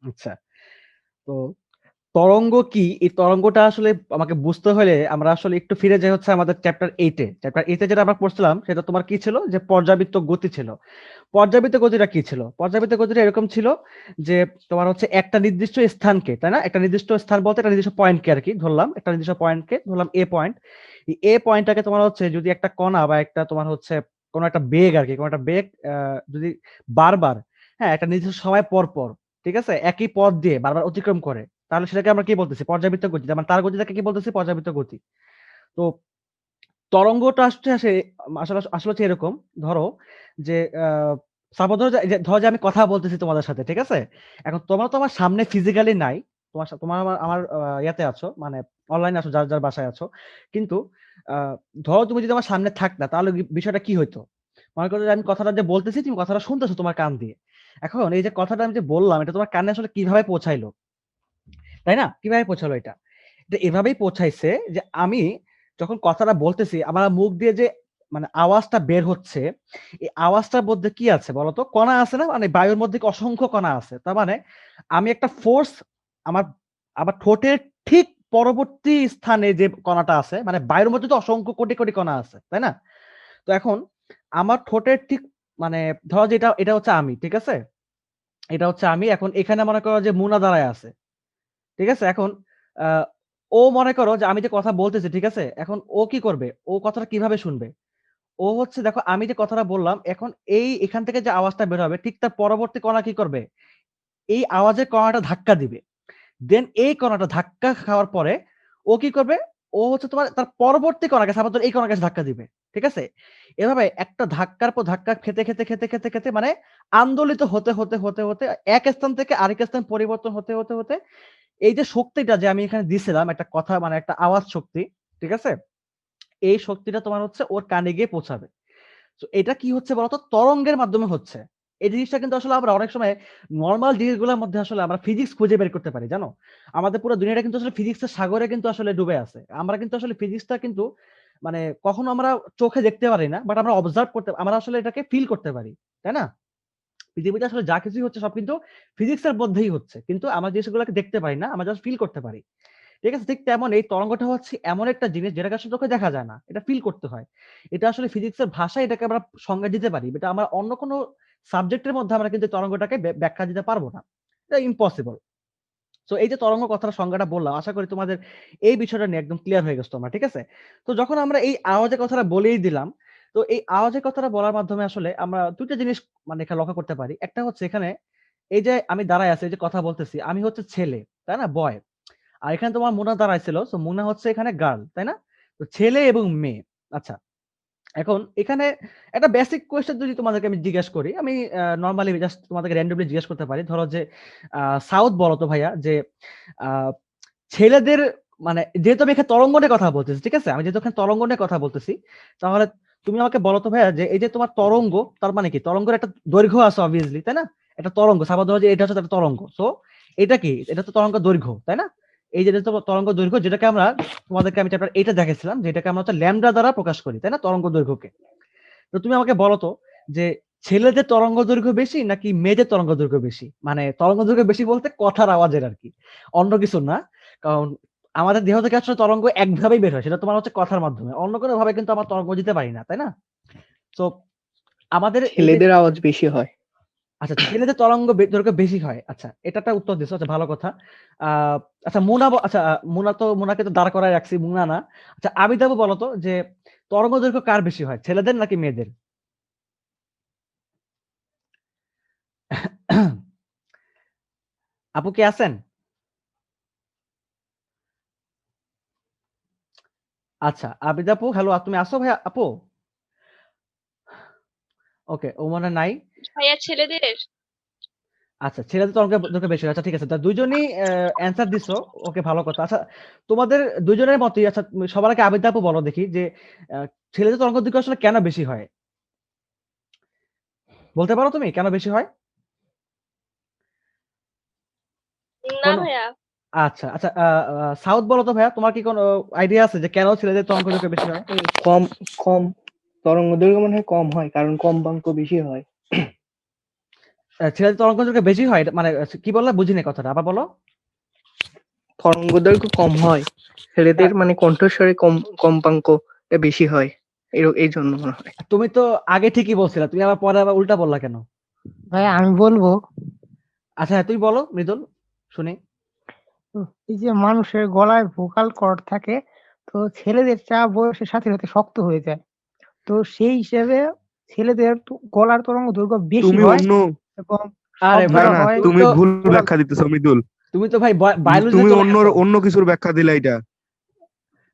আচ্ছা। তো তরঙ্গ কি? এই তরঙ্গটা আসলে আমাকে বুঝতে হলে আমরা আসলে একটু ফিরে যাই হচ্ছে আমাদের চ্যাপ্টার 8 এ। চ্যাপ্টার 8 এ যেটা আমরা পড়ছিলাম সেটা তোমার কি ছিল? যে পর্যাবৃত্ত গতি ছিল। পর্যাবৃত্ত গতিটা কি ছিল? পর্যাবৃত্ত গতিটা এরকম ছিল যে তোমার হচ্ছে একটা নির্দিষ্ট স্থানকে, তাই না? একটা নির্দিষ্ট স্থান বলতে একটা নির্দিষ্ট পয়েন্টকে আরকি ধরলাম। একটা নির্দিষ্ট পয়েন্টকে ধরলাম A পয়েন্ট। এই A পয়েন্টটাকে তোমার হচ্ছে যদি একটা কণা বা একটা তোমার হচ্ছে কোন একটা বেগ আরকি, কোন একটা বেগ যদি বারবার, হ্যাঁ? একটা নির্দিষ্ট সময় পর, পর, ঠিক আছে? একই পথ দিয়ে বারবার অতিক্রম করে, তাহলে সেটাকে আমরা কি বলতেছি? পর্যাবৃত্ত গতি। মানে তার গতিটাকে কি বলতেছি? পর্যাবৃত্ত গতি। তো তরঙ্গটা আসছে আসে আসলে আসলে হচ্ছে এরকম, ধরো যে সাপোজ ধরো ধরো যে আমি কথা বলতেছি তোমাদের সাথে, ঠিক আছে? এখন তোমরা তো আমার সামনে ফিজিক্যালি নাই। তোমার আমার আমার ইয়াতে আছো, মানে অনলাইনে আছো, যার বাসায় আছো। কিন্তু আ ধরো তুমি যদি আমার সামনে থাকতা তাহলে বিষয়টা কি হইতো? মনে করো যে আমি কথাটা যে বলতেছি, তুমি কথাটা শুনতেছো তোমার কান দিয়ে। এখন এই যে কথাটা আমি যে বললাম এটা তোমার কানে আসলে কিভাবে পৌঁছাইলো? তাই না? কিভাবে পৌঁছালো এটা? এটা এভাবেই পৌঁছাইছে যে আমি যখন কথাটা বলতেছি, আমার মুখ দিয়ে যে মানে আওয়াজটা বের হচ্ছে, এই আওয়াজটার মধ্যে কি আছে বলতো? কণা আছে না? মানে বায়ুর মধ্যে কি অসংখ্য কণা আছে। তার মানে আমি একটা ফোর্স আমার আমার ঠোঁটের ঠিক পরবর্তী স্থানে যে কণাটা আছে, মানে বায়ুর মধ্যে তো অসংখ্য কোটি, কোটি কণা আছে। তাই না? তো এখন আমার ঠোঁটের ঠিক মানে ধরো যে এটা হচ্ছে আমি, ঠিক আছে? এটা হচ্ছে আমি। এখন এখানে মনে করো যে মুনা দাঁড়ায় আছে। ঠিক আছে? এখন আ ও মনে করো যে আমি যে কথা বলতেছি, ঠিক আছে? এখন ও কি করবে? ও কথাটা কিভাবে শুনবে? ও হচ্ছে দেখো আমি যে কথাটা বললাম, এখন এখান থেকে যে আওয়াজটা বের হবে ঠিক তার পরবর্তী কণা কি করবে? এই আওয়াজের কণাটা ধাক্কা দিবে। দেন এই কণাটা ধাক্কা খাওয়ার পরে ও কি করবে? ও হচ্ছে তোমার তার পরবর্তী কণাকে সাপোজ ধরো এই কণাকে এসে ধাক্কা দিবে। ঠিক আছে? এভাবে একটা ধাক্কার পর ধাক্কা খেতে মানে আন্দোলিত হতে এক স্থান থেকে আরেক স্থান পরিবর্তন হতে এই যে শক্তিটা যে আমি এখানে দিছিলাম একটা কথা মানে একটা আওয়াজ শক্তি, ঠিক আছে? এই শক্তিটা তোমার হচ্ছে ওর কানে গিয়ে পৌঁছাবে। সো এটা কি হচ্ছে বলতো? তরঙ্গের মাধ্যমে হচ্ছে। এই জিনিসটা কিন্তু আসলে আমরা অনেক সময় নরমাল জিনিসগুলোর মধ্যে আসলে আমরা ফিজিক্স খুঁজে বের করতে পারি, জানো? আমাদের পুরো দুনিয়াটা কিন্তু আসলে ফিজিক্সের সাগরে কিন্তু আসলে ডুবে আছে। আমরা কিন্তু আসলে ফিজিক্সটা কিন্তু মানে কখনো আমরা চোখে দেখতে পারি না। বাট আমরা অবজার্ভ আমরা আসলে এটাকে ফিল করতে পারি। তাই না? পৃথিবীতে আসলে যা কিছুই হচ্ছে সব কিন্তু ফিজিক্সের মধ্যেই হচ্ছে। কিন্তু আমরা জিনিসগুলোকে দেখতে পারি না। আমরা জাস্ট ফিল করতে পারি। ঠিক আছে? ঠিক তেমন এই তরঙ্গটা হচ্ছে এমন একটা জিনিস যেটাকে আসলে চোখে দেখা যায় না। এটা ফিল করতে হয়। এটা আসলে ফিজিক্সের ভাষায় এটাকে আমরা সংজ্ঞা দিতে পারি। এটা আমরা অন্য কোনো সাবজেক্টের মধ্যে আমরা কিন্তু তরঙ্গটাকে ব্যাখ্যা দিতে পারব না। এটা ইম্পসিবল। সো এই যে তরঙ্গ কথার সংজ্ঞাটা বললাম, আশা করি তোমাদের এই বিষয়টা নিয়ে একদম ক্লিয়ার হয়ে গেছো তোমরা। ঠিক আছে? তো যখন আমরা এই আওয়াজের কথাটা বলেই দিলাম, তো এই আওয়াজের কথাটা বলার মাধ্যমে আসলে আমরা ২ টা জিনিস মানে এখানে লক্ষ্য করতে পারি। একটা হচ্ছে এখানে এই যে আমি দাঁড়ায় আছি, এই যে কথা বলতেছি, আমি হচ্ছে ছেলে, তাই না? বয়। আর এখানে তোমার মুনা দাঁড়াইছিল। সো মুনা হচ্ছে এখানে গার্ল, তাই না? তো ছেলে এবং মেয়ে। আচ্ছা। এখন এখানে একটা বেসিক কোয়েশ্চেন যদি তোমাদেরকে আমি জিজ্ঞেস করি, আমি নরমালি জাস্ট তোমাদেরকে র‍্যান্ডমলি জিজ্ঞেস করতে পারি। ধরো যে সাউথ বলো তো ভাইয়া যে আ ছেলেদের মানে যেহেতু আমি এখানে তরঙ্গ নিয়ে কথা বলতেছি, ঠিক আছে? আমি যেহেতু এখানে তরঙ্গ নিয়ে কথা বলতেছি, তাহলে তুমি আমাকে বলো তো ভাইয়া যে এই যে তোমার তরঙ্গ তার মানে কি? তরঙ্গের একটা দৈর্ঘ্য আছে obviously, তাই না? একটা তরঙ্গ সাপোজ ধরো যে এটা হচ্ছে একটা তরঙ্গ। সো এটা কি? এটা তো তরঙ্গ দৈর্ঘ্য, তাই না? এই যে এটা তো তরঙ্গ দৈর্ঘ্য যেটাকে আমরা তোমাদেরকে আমি চ্যাপ্টার 8 এ দেখাইছিলাম যে এটাকে আমরা হচ্ছে ল্যামডা দ্বারা প্রকাশ করি, তাই না? তরঙ্গ দৈর্ঘ্যকে। তো তুমি আমাকে বলো তো যে ছেলেদের তরঙ্গ দৈর্ঘ্য বেশি নাকি মেয়েদের তরঙ্গ দৈর্ঘ্য বেশি? মানে তরঙ্গ দৈর্ঘ্য বেশি বলতে কথার আওয়াজের আরকি। অন্য কিছু না। কারণ আমাদের দেহ থেকে আসলে তরঙ্গ একভাবেই বের হয়। সেটা তোমার হচ্ছে কথার মাধ্যমে। অন্য কোনো ভাবে কিন্তু আমরা তরঙ্গ দিতে পারি না, তাই না? সো আমাদের এই যে ছেলেদের আওয়াজ বেশি হয়। আচ্ছা ছেলেদের তরঙ্গ দৈর্ঘ্য বেশি হয়। আচ্ছা এটা একটা উত্তর দিছো। আচ্ছা ভালো কথা। আ আচ্ছা আচ্ছা মুনাকে তো দাঁড় করায় রাখছি, মুনা না। আচ্ছা আবিদ আপু বলো তো যে তরঙ্গ দৈর্ঘ্য কার বেশি হয়? ছেলেদের নাকি মেয়েদের? আপু কি আছেন? আচ্ছা, আবিদ আপু, হ্যালো তুমি আছো ভাই আপু? ওকে, ও মনে হয় নাই। ভাইয়া ছেলেদের। আচ্ছা, ছেলেদের তো অঙ্কের বেশি। আচ্ছা ঠিক আছে। তা ২ জনই অ্যান্সার দিছো। ওকে ভালো কথা। আচ্ছা তোমাদের ২ জনের মতই আচ্ছা সবার আগে আবিদ আপু বলো দেখি যে আ ছেলেদের তরঙ্গ দৈর্ঘ্য আসলে কেন বেশি হয়? বলতে পারো তুমি কেন বেশি হয়? না কোন ভাইয়া। আচ্ছা, আচ্ছা সাউথ বলো তো ভাইয়া তোমার কি কোন আইডিয়া আছে যে কেন ছেলেদের তরঙ্গ দৈর্ঘ্য বেশি হয়? কম কম তরঙ্গ দৈর্ঘ্য মনে হয় কম হয়, কারণ কম্পাঙ্ক বেশি হয়। ছেলেদের তরঙ্গ দৈর্ঘ্য বেশি হয় মানে কি বললা বুঝিনি কথাটা, আবার বলো। তরঙ্গ দৈর্ঘ্য কম হয়, ছেলেদের মানে কণ্ঠস্বরে কম্পাঙ্ক বেশি হয়, এই জন্য মনে হয়। তুমি তো আগে ঠিকই বলছিলা, তুমি আবার পরে আবার উল্টা বললা কেন? ভাই আমি বলবো, আচ্ছা হ্যাঁ, তুই বলো মৃদুল, শুনি। এই যে মানুষের গলায় ভোকাল কর্ড থাকে, তো ছেলেদের চা বয়সের সাথে সাথে শক্ত হয়ে যায়, তো সেই হিসেবে ছেলেদের গলার তরঙ্গ দৈর্ঘ্য বেশি তুমি হয় অন্য এবং আরে না ভাই শব্দটা না হয় তুমি তো ভুল ওরাল। ব্যাখ্যা দিতেছো মৃদুল। তুমি তো ভাই বায়োলজিতে তুমি চলে অন্য গেছো। অন্য কিছুর ব্যাখ্যা দিলে এটা।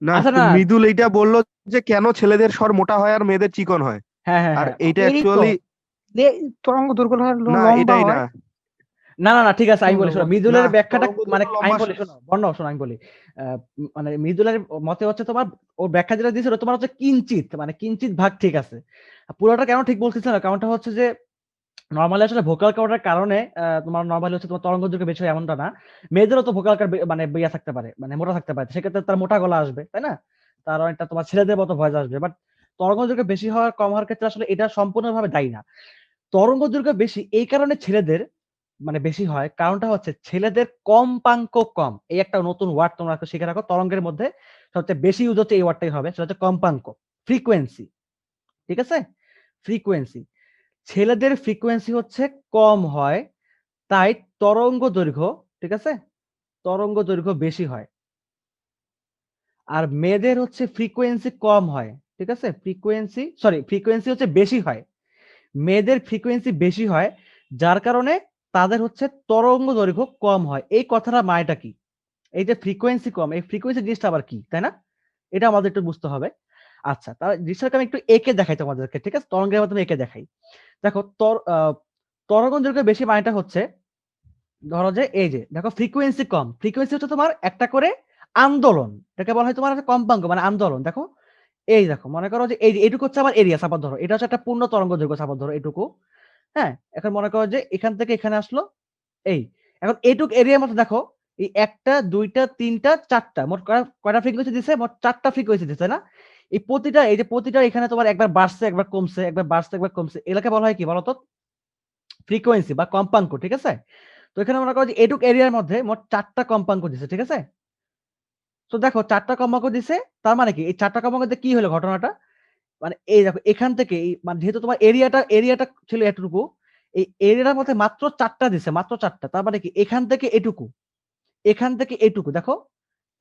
না, আচ্ছা না, মৃদুল এইটা বললো যে কেন ছেলেদের স্বর মোটা হয় আর মেয়েদের চিকন হয়, হ্যাঁ হ্যাঁ আর হ্যাঁ, এইটা এরই তো অ্যাকচুয়ালি তরঙ্গ দৈর্ঘ্য না, লম্বা এটাই না। হয়। না না না ঠিক আছে, আমি বলি সুন্দর শোনো, বল। না, মৃদুলের ব্যাখ্যাটা তরঙ্গ মানে দৈর্ঘ্য আমি লম্বা বলি শোনো, বর্ণ শোনো আমি বলি। মানে মৃদুলের মতে হচ্ছে তোমার, ওর ব্যাখ্যা যেটা দিয়েছিল তোমার হচ্ছে কিঞ্চিত, মানে কিঞ্চিত ভাগ ঠিক আছে। আর পুরোটা কেন ঠিক বলতেছে না, কারণটা হচ্ছে যে নর্মালি আসলে ভোকাল কর্ডের কারণে তোমার নর্মালি হচ্ছে তোমার তরঙ্গ দৈর্ঘ্য বেশি হয় এমনটা না। মেয়েদেরও তো ভোকাল কর্ড মানে ইয়া থাকতে পারে, মানে মোটা থাকতে পারে, সেক্ষেত্রে তার মোটা গলা আসবে, তাই না? তার অনেকটা তোমার ছেলেদের মতো ভয়েস আসবে, বাট তরঙ্গ দৈর্ঘ্য বেশি হওয়ার কম হওয়ার ক্ষেত্রে আসলে এটা সম্পূর্ণভাবে দায়ী না। তরঙ্গ দৈর্ঘ্য বেশি এই কারণে ছেলেদের মানে বেশি হয়, কারণটা হচ্ছে ছেলেদের কম্পাঙ্ক কম। এই একটা নতুন ওয়ার্ড তোমরা একটু শিখে রাখো, তরঙ্গের মধ্যে সবচেয়ে বেশি ইউজ হচ্ছে এই ওয়ার্ডটাই হবে, সেটা হচ্ছে কম্পাঙ্ক, ফ্রিকোয়েন্সি। ঠিক আছে, ফ্রিকোয়েন্সি। ছেলেদের ফ্রিকোয়েন্সি হচ্ছে কম হয়, তাই তরঙ্গ দৈর্ঘ্য, ঠিক আছে, তরঙ্গ দৈর্ঘ্য বেশি হয়। আর মেয়েদের হচ্ছে ফ্রিকোয়েন্সি কম হয়, ঠিক আছে, ফ্রিকোয়েন্সি হচ্ছে বেশি হয়, মেয়েদের ফ্রিকোয়েন্সি বেশি হয়, যার কারণে তাদের হচ্ছে তরঙ্গ দৈর্ঘ্য কম হয়। এই কথাটা মানেটা কি? এই যে ফ্রিকোয়েন্সি কম, এই ফ্রিকোয়েন্সি জিনিসটা আবার কি, তাই না? এটা আমাদের একটু বুঝতে হবে। আচ্ছা, তার জিনিসটাকে আমি একটু এঁকে দেখাই তোমাদেরকে, ঠিক আছে, তরঙ্গের মাধ্যমে এঁকে দেখাই। দেখো তরঙ্গ দৈর্ঘ্য বেশি মানেটা হচ্ছে, ধরো যে এই যে দেখো ফ্রিকোয়েন্সি কম, ফ্রিকোয়েন্সি হচ্ছে তোমার একটা করে আন্দোলন, এটাকে বলা হয় তোমার একটা কম্পাঙ্ক মানে আন্দোলন। দেখো এই দেখো, মনে করো যে এই যে এটুকু হচ্ছে আমার এরিয়া, সাপোজ ধরো এটা হচ্ছে একটা পূর্ণ তরঙ্গ দৈর্ঘ্য, সাপোজ ধরো এটুকু। হ্যাঁ, এখন মনে করো যে এখান থেকে এখানে আসলো এই, এখন এইটুক এরিয়ার মতো দেখো, এই একটা দুইটা তিনটা চারটা, মোট কয়টা ফ্রিকোয়েন্সি দিছে? মোট চারটা ফ্রিকোয়েন্সি দিছে না? এই যে প্রতিটা এখানে তোমার একবার বাড়ছে একবার কমছে, একবার বাড়ছে একবার কমছে, এলাকে বলা হয় কি বলতো? ফ্রিকোয়েন্সি বা কম্পাঙ্ক, ঠিক আছে? তো এখানে মনে করো যে এটুক এরিয়ার মধ্যে মোট চারটা কম্পাঙ্ক দিছে, ঠিক আছে? তো দেখো চারটা কম্পাঙ্ক দিছে, তার মানে কি এই চারটা কম্পাঙ্কতে কি হলো ঘটনাটা? মানে এই দেখো এখান থেকে এই মানে যেহেতু তোমার এরিয়াটা ছিল এতটুকু, এই এরিয়ার মধ্যে মাত্র চারটা দিছে, মাত্র চারটা, তার মানে কি এখান থেকে এটুকু, এখান থেকে এটুকু দেখো,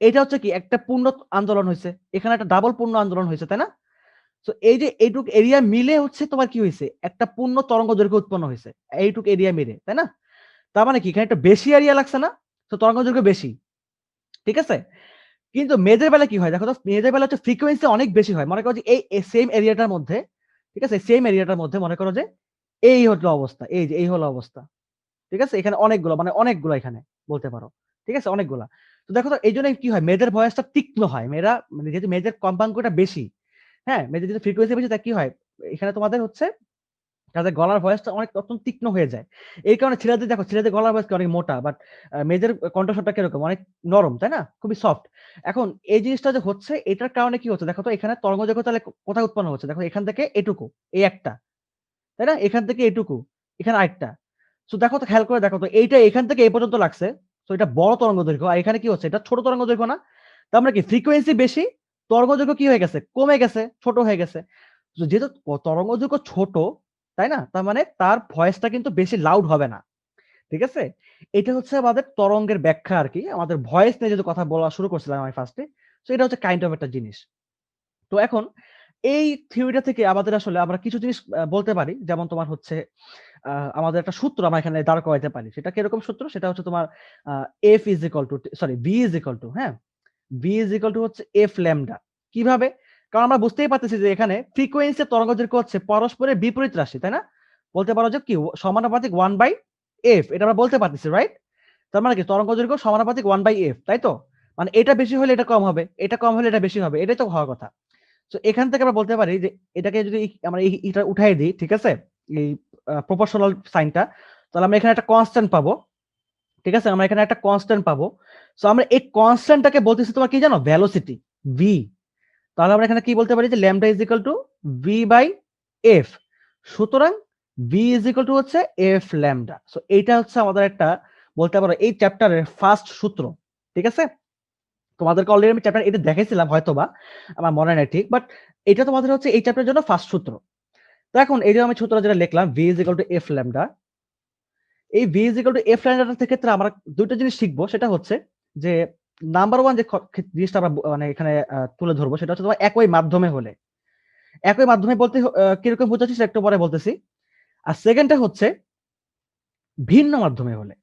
এটা হচ্ছে কি একটা পূর্ণ আন্দোলন হয়েছে, এখানে একটা ডাবল পূর্ণ আন্দোলন হয়েছে, তাই না? তো এই যে এইটুক এরিয়া মিলে হচ্ছে তোমার কি হয়েছে, একটা পূর্ণ তরঙ্গ দৈর্ঘ্য উৎপন্ন হয়েছে, এইটুক এরিয়া মিলে, তাই না? তার মানে কি এখানে একটা বেশি এরিয়া লাগছে না? তো তরঙ্গ দৈর্ঘ্য বেশি, ঠিক আছে? কিন্তু মেয়েদের বেলা কি হয় দেখো তো, মেয়েদের বেলা হচ্ছে ফ্রিকোয়েন্সি অনেক বেশি হয়। মনে করো যে এই সেম এরিয়াটার মধ্যে, ঠিক আছে, সেম এরিয়াটার মধ্যে মনে করো যে এই হলো অবস্থা, এই যে এই হলো অবস্থা, ঠিক আছে, এখানে অনেকগুলো মানে অনেকগুলো এখানে বলতে পারো, ঠিক আছে, অনেকগুলা। তো দেখো তো এই জন্য কি হয়, মেয়েদের ভয়েসটা তীক্ষ্ণ হয়, মেয়েরা মানে যেহেতু মেয়েদের কম্পাঙ্কটা বেশি, হ্যাঁ, মেয়েদের যেহেতু ফ্রিকোয়েন্সি বেশি, তা কি হয় এখানে তোমাদের হচ্ছে তাদের গলার ভয়েসটা অনেক অত্যন্ত তীক্ষ্ণ হয়ে যায়। এই কারণে ছেলেদের দেখো, ছেলেদের গলার ভয়েস অনেক মোটা, বাট মেয়েদের কণ্ঠস্বরটা কিরকম অনেক নরম, তাই না, খুবই সফট। এখন এই জিনিসটা যে হচ্ছে, এটার কারণে কি হচ্ছে দেখো তো, এখানে তরঙ্গ দৈর্ঘ্য তাহলে কোথায় উৎপন্ন হচ্ছে, দেখো এখান থেকে এটুকু, এই একটা, তাই না, এখান থেকে এটুকু, এখানে আরেকটা। তো দেখো তো, খেয়াল করে দেখো তো, এইটা এখান থেকে এই পর্যন্ত লাগছে, তো এটা বড় তরঙ্গ দৈর্ঘ্য, আর এখানে কি হচ্ছে, এটা ছোট তরঙ্গ দৈর্ঘ্য না? তার মানে কি ফ্রিকোয়েন্সি বেশি, তরঙ্গ দৈর্ঘ্য কি হয়ে গেছে, কমে গেছে, ছোট হয়ে গেছে। তো যেহেতু তরঙ্গ দৈর্ঘ্য ছোট, তাই না, তার মানে তার ভয়েসটা কিন্তু বেশি লাউড হবে না, ঠিক আছে? এটা হচ্ছে আমাদের তরঙ্গের ব্যাখ্যা আর কি, আমাদের ভয়েস নিয়ে যদি কথা বলা শুরু করছিলাম আমি ফার্স্টে। তো এটা হচ্ছে কাইন্ড অফ একটা জিনিস। তো এখন এই থিওরিটা থেকে আমাদের আসলে আমরা কিছু জিনিস বলতে পারি, যেমন তোমার হচ্ছে আমাদের একটা সূত্র আমরা এখানে দাঁড় করাইতে পারি। সেটা কিরকম সূত্র? সেটা হচ্ছে তোমার F is equal two, sorry, V is equal two, হ্যাঁ, ভি ইজ ইকুয়াল টু হচ্ছে এফ ল্যামডা। কিভাবে? কারণ আমরা বুঝতেই পারতেছি যে এখানে ফ্রিকোয়েন্সি তরঙ্গ দৈর্ঘ্য হচ্ছে পরস্পরের বিপরীত রাশি, তাই না? বলতে পারো যে কি সমানুপাতিক 1/f, এটা আমরা বলতে পারতেছি, রাইট? তার মানে কি তরঙ্গ দৈর্ঘ্য সমানুপাতিক 1/f, তাই তো? মানে এটা বেশি হলে এটা কম হবে, এটা কম হলে এটা বেশি হবে, এটাই তো হওয়ার কথা। তো এখান থেকে আমরা বলতে পারি যে এটাকে যদি আমরা এটা উঠাই দিই, ঠিক আছে, এই প্রপোর্শনাল সাইনটা, তাহলে আমরা এখানে একটা কনস্ট্যান্ট পাবো, ঠিক আছে, আমরা এখানে একটা কনস্ট্যান্ট পাবো। সো আমরা এই কনস্ট্যান্টটাকে বলতেছি তোমার কি জানো, ভেলোসিটি, ভি। তাহলে আমরা এখানে কি বলতে পারি যে lambda is equal to V by F. সুতরাং ভি ইজ ইকুয়াল টু হচ্ছে এফ ল্যামডা। সো এইটা হচ্ছে আমাদের একটা বলতে পারো এই চ্যাপ্টারের ফার্স্ট সূত্র, ঠিক আছে? তোমাদেরকে অলরেডি আমি চ্যাপ্টার এটা দেখাইছিলাম হয়তোবা, আমার মনে নাই ঠিক, বাট এটা তোমাদের হচ্ছে এই চ্যাপ্টারের জন্য ফার্স্ট সূত্র। তো এখন এই যে আমি সূত্র যেটা লিখলাম V is equal to F lambda, এই V is equal to F ল্যামডাটার ক্ষেত্রে আমরা দুইটা জিনিস শিখবো। সেটা হচ্ছে যে নাম্বার ওয়ান যে জিনিসটা আমরা মানে এখানে তুলে ধরবো সেটা হচ্ছে তোমার একই মাধ্যমে হলে। একই মাধ্যমে বলতে কিরকম বোঝাচ্ছি সেটা একটু পরে বলতেছি। আর সেকেন্ডটা হচ্ছে ভিন্ন মাধ্যমে হলে,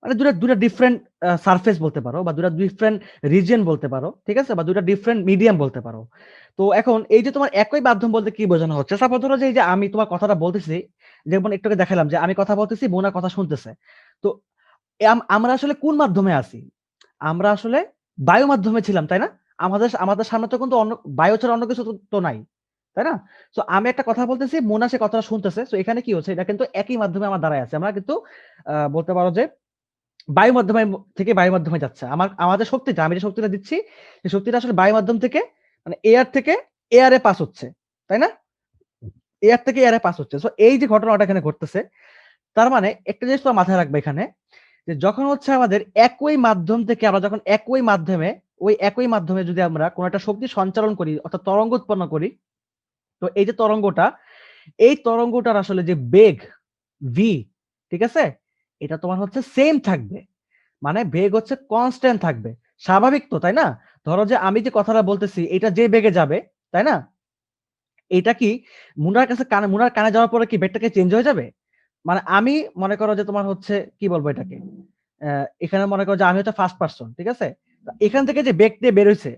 মানে দুটা দুটা ডিফারেন্ট সারফেস বলতে পারো, বা দুটা ডিফারেন্ট রিজিয়ন বলতে পারো, ঠিক আছে, বা দুটা ডিফারেন্ট মিডিয়াম বলতে পারো। তো এখন এই যে তোমার একই মাধ্যম বলতে কি বোঝানো হচ্ছে, সাপোজ ধরো যে এই যে আমি তোমার কথাটা বলতেছি, যেমন একটু আগে দেখালাম যে আমি কথা বলতেছি, বোনা কথা শুনতেছে। তো আমরা আসলে কোন মাধ্যমে আছি? আমরা আসলে বায়ু মাধ্যমে ছিলাম, তাই না? আমাদের আমাদের সামনে তো কিন্তু অন্য বায়ু ছাড়া অন্য কিছু তো নাই, তাই না? সো আমি একটা কথা বলতেছি, মোনা সে কথাটা শুনতেছে। সো এখানে কি হচ্ছে, এটা কিন্তু একই মাধ্যমে আমার দাঁড়ায় আছে। আমরা কিন্তু বলতে পারো যে বায়ু মাধ্যমে থেকে বায়ু মাধ্যমে যাচ্ছে। আমাদের শক্তিটা, আমি যে শক্তিটা দিচ্ছি, সেই শক্তিটা আসলে বায়ু মাধ্যম থেকে মানে এয়ার থেকে এয়ারে পাস হচ্ছে, তাই না? এয়ার থেকে এয়ারে পাস হচ্ছে। সো এই যে ঘটনাটা এখানে ঘটতেছে, তার মানে একটা জিনিস তোমার মাথায় রাখবে এখানে, যে যখন হচ্ছে আমাদের একই মাধ্যম থেকে আমরা যখন একই মাধ্যমে, ওই একই মাধ্যমে যদি আমরা কোন একটা শক্তি সঞ্চালন করি অর্থাৎ তরঙ্গ উৎপন্ন করি, তো এই যে তরঙ্গটা, এই তরঙ্গটার আসলে যে বেগ ভি, ঠিক আছে, এটা তোমার হচ্ছে সেম থাকবে। মানে বেগ হচ্ছে কনস্ট্যান্ট থাকবে। স্বাভাবিক তো, তাই না? ধরো যে আমি যে কথাটা বলতেছি এটা যে বেগে যাবে, তাই না? এটা কি মুনার কানে যাওয়ার পরে কি বেগটাকে চেঞ্জ হয়ে যাবে? মানে আমি মনে করো যে তোমার হচ্ছে কি বলবো এটাকে, এখানে মনে করো যে আমি হচ্ছে ফার্স্ট পারসন, ঠিক আছে? তো এখান থেকে যে বেগ দিয়ে বের হইছে,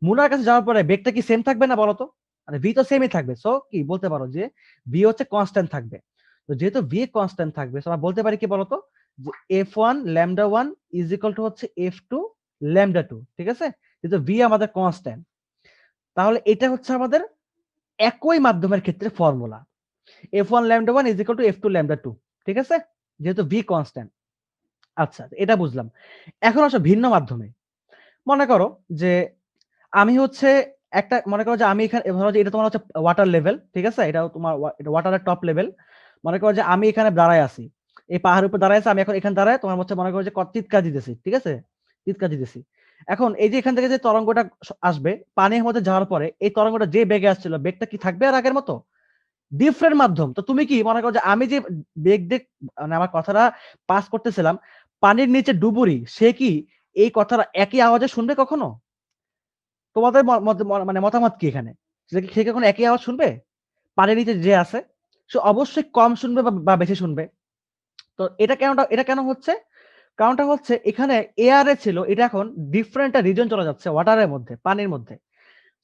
মুনার কাছে যাওয়ার পরে বেগটা কি সেম থাকবে না বলতো? মানে ভি তো সেমই থাকবে। সো কি বলতে পারো যে ভি হচ্ছে কনস্ট্যান্ট থাকবে। তো যেহেতু ভি কনস্ট্যান্ট থাকবে, সো আমরা বলতে পারি কি বলতো, যে F one lambda one is equal to হচ্ছে এফ টু ল্যামডা টু, ঠিক আছে? যেহেতু ভি আমাদের কনস্ট্যান্ট, তাহলে এটা হচ্ছে আমাদের একই মাধ্যমের ক্ষেত্রে formula. F one lambda one is equal to F two lambda two, ঠিক আছে? যেহেতু ভি কনস্ট্যান্ট। আচ্ছা, এটা বুঝলাম। এখন আসো ভিন্ন মাধ্যমে। মনে করো যে আমি হচ্ছে একটা, মনে করো যে আমি এখানে ধরো যে এটা তোমার হচ্ছে ওয়াটার লেভেল, ঠিক আছে? এটাও তোমার এটা ওয়াটারের টপ লেভেল। মনে করো যে আমি এখানে দাঁড়ায় আছি, এই পাহাড়ের উপর দাঁড়ায় আছি, আমি এখন এখানে দাঁড়ায় তোমার হচ্ছে মনে করো যে চিৎকার দিতেছি, ঠিক আছে? চিৎকার দিতেছি। এখন এই যে এখান থেকে যে তরঙ্গটা আসবে পানির মধ্যে যাওয়ার পরে, এই তরঙ্গটা যে বেগে আসছিল, বেগটা কি থাকবে আর আগের মতো? ডিফারেন্ট মাধ্যম। তো তুমি কি মনে করো যে আমি যে বেগ দিয়ে মানে আমার কথাটা পাস করতেছিলাম, পানির নিচে ডুবুরি, সে কি এই কথাটা একই আওয়াজে শুনবে কখনো? তোমাদের মানে মতামত কি এখানে? সে কি কখনো একই আওয়াজ শুনবে? পানির নিচে যে আছে, সে অবশ্যই কম শুনবে বা বেশি শুনবে। তো এটা কেন হচ্ছে? কারণটা হচ্ছে এখানে এয়ার এ ছিল, এটা এখন ডিফারেন্ট একটা রিজন চলে যাচ্ছে ওয়াটারের মধ্যে, পানির মধ্যে।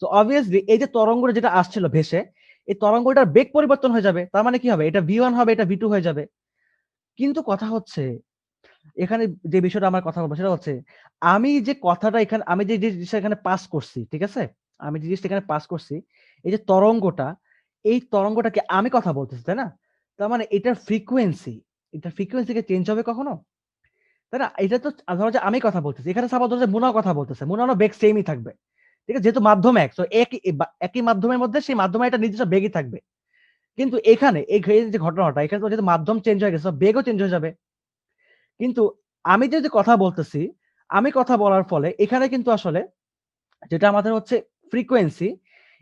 তো অবভিয়াসলি এই যে তরঙ্গটা যেটা আসছিল ভেসে, এই তরঙ্গটার বেগ পরিবর্তন হয়ে যাবে। তার মানে কি হবে? এটা ভি ওয়ান হবে, এটা ভি টু হয়ে যাবে। কিন্তু কথা হচ্ছে এখানে যে বিষয়টা আমার কথা বলবো সেটা হচ্ছে, আমি যে কথাটা এখানে, আমি যে জিনিসটা এখানে পাস করছি, ঠিক আছে? আমি যে জিনিসটা এখানে পাস করছি, এই যে তরঙ্গটা, এই তরঙ্গটাকে আমি কথা বলতেছি, তাই না? তার মানে এটার ফ্রিকোয়েন্সি কি চেঞ্জ হবে কখনো? তাই না? এটা তো ধরো যে আমি কথা বলতেছি। এখানে সাপোজ ধরো যে মুনাও কথা বলতেছে। মুনারও বেগ সেমই থাকবে। ঠিক আছে? যেহেতু মাধ্যম এক। সো একই মাধ্যমের মধ্যে সেই মাধ্যমে একটা নির্দিষ্ট বেগই থাকবে। কিন্তু এখানে এই যে ঘটনাটা, এখানে তো যেহেতু মাধ্যম চেঞ্জ হয়ে গেছে, বেগও চেঞ্জ হয়ে যাবে। কিন্তু আমি যে কথা বলতেছি, আমি কথা বলার ফলে এখানে কিন্তু আসলে যেটা আমাদের হচ্ছে ফ্রিকোয়েন্সি,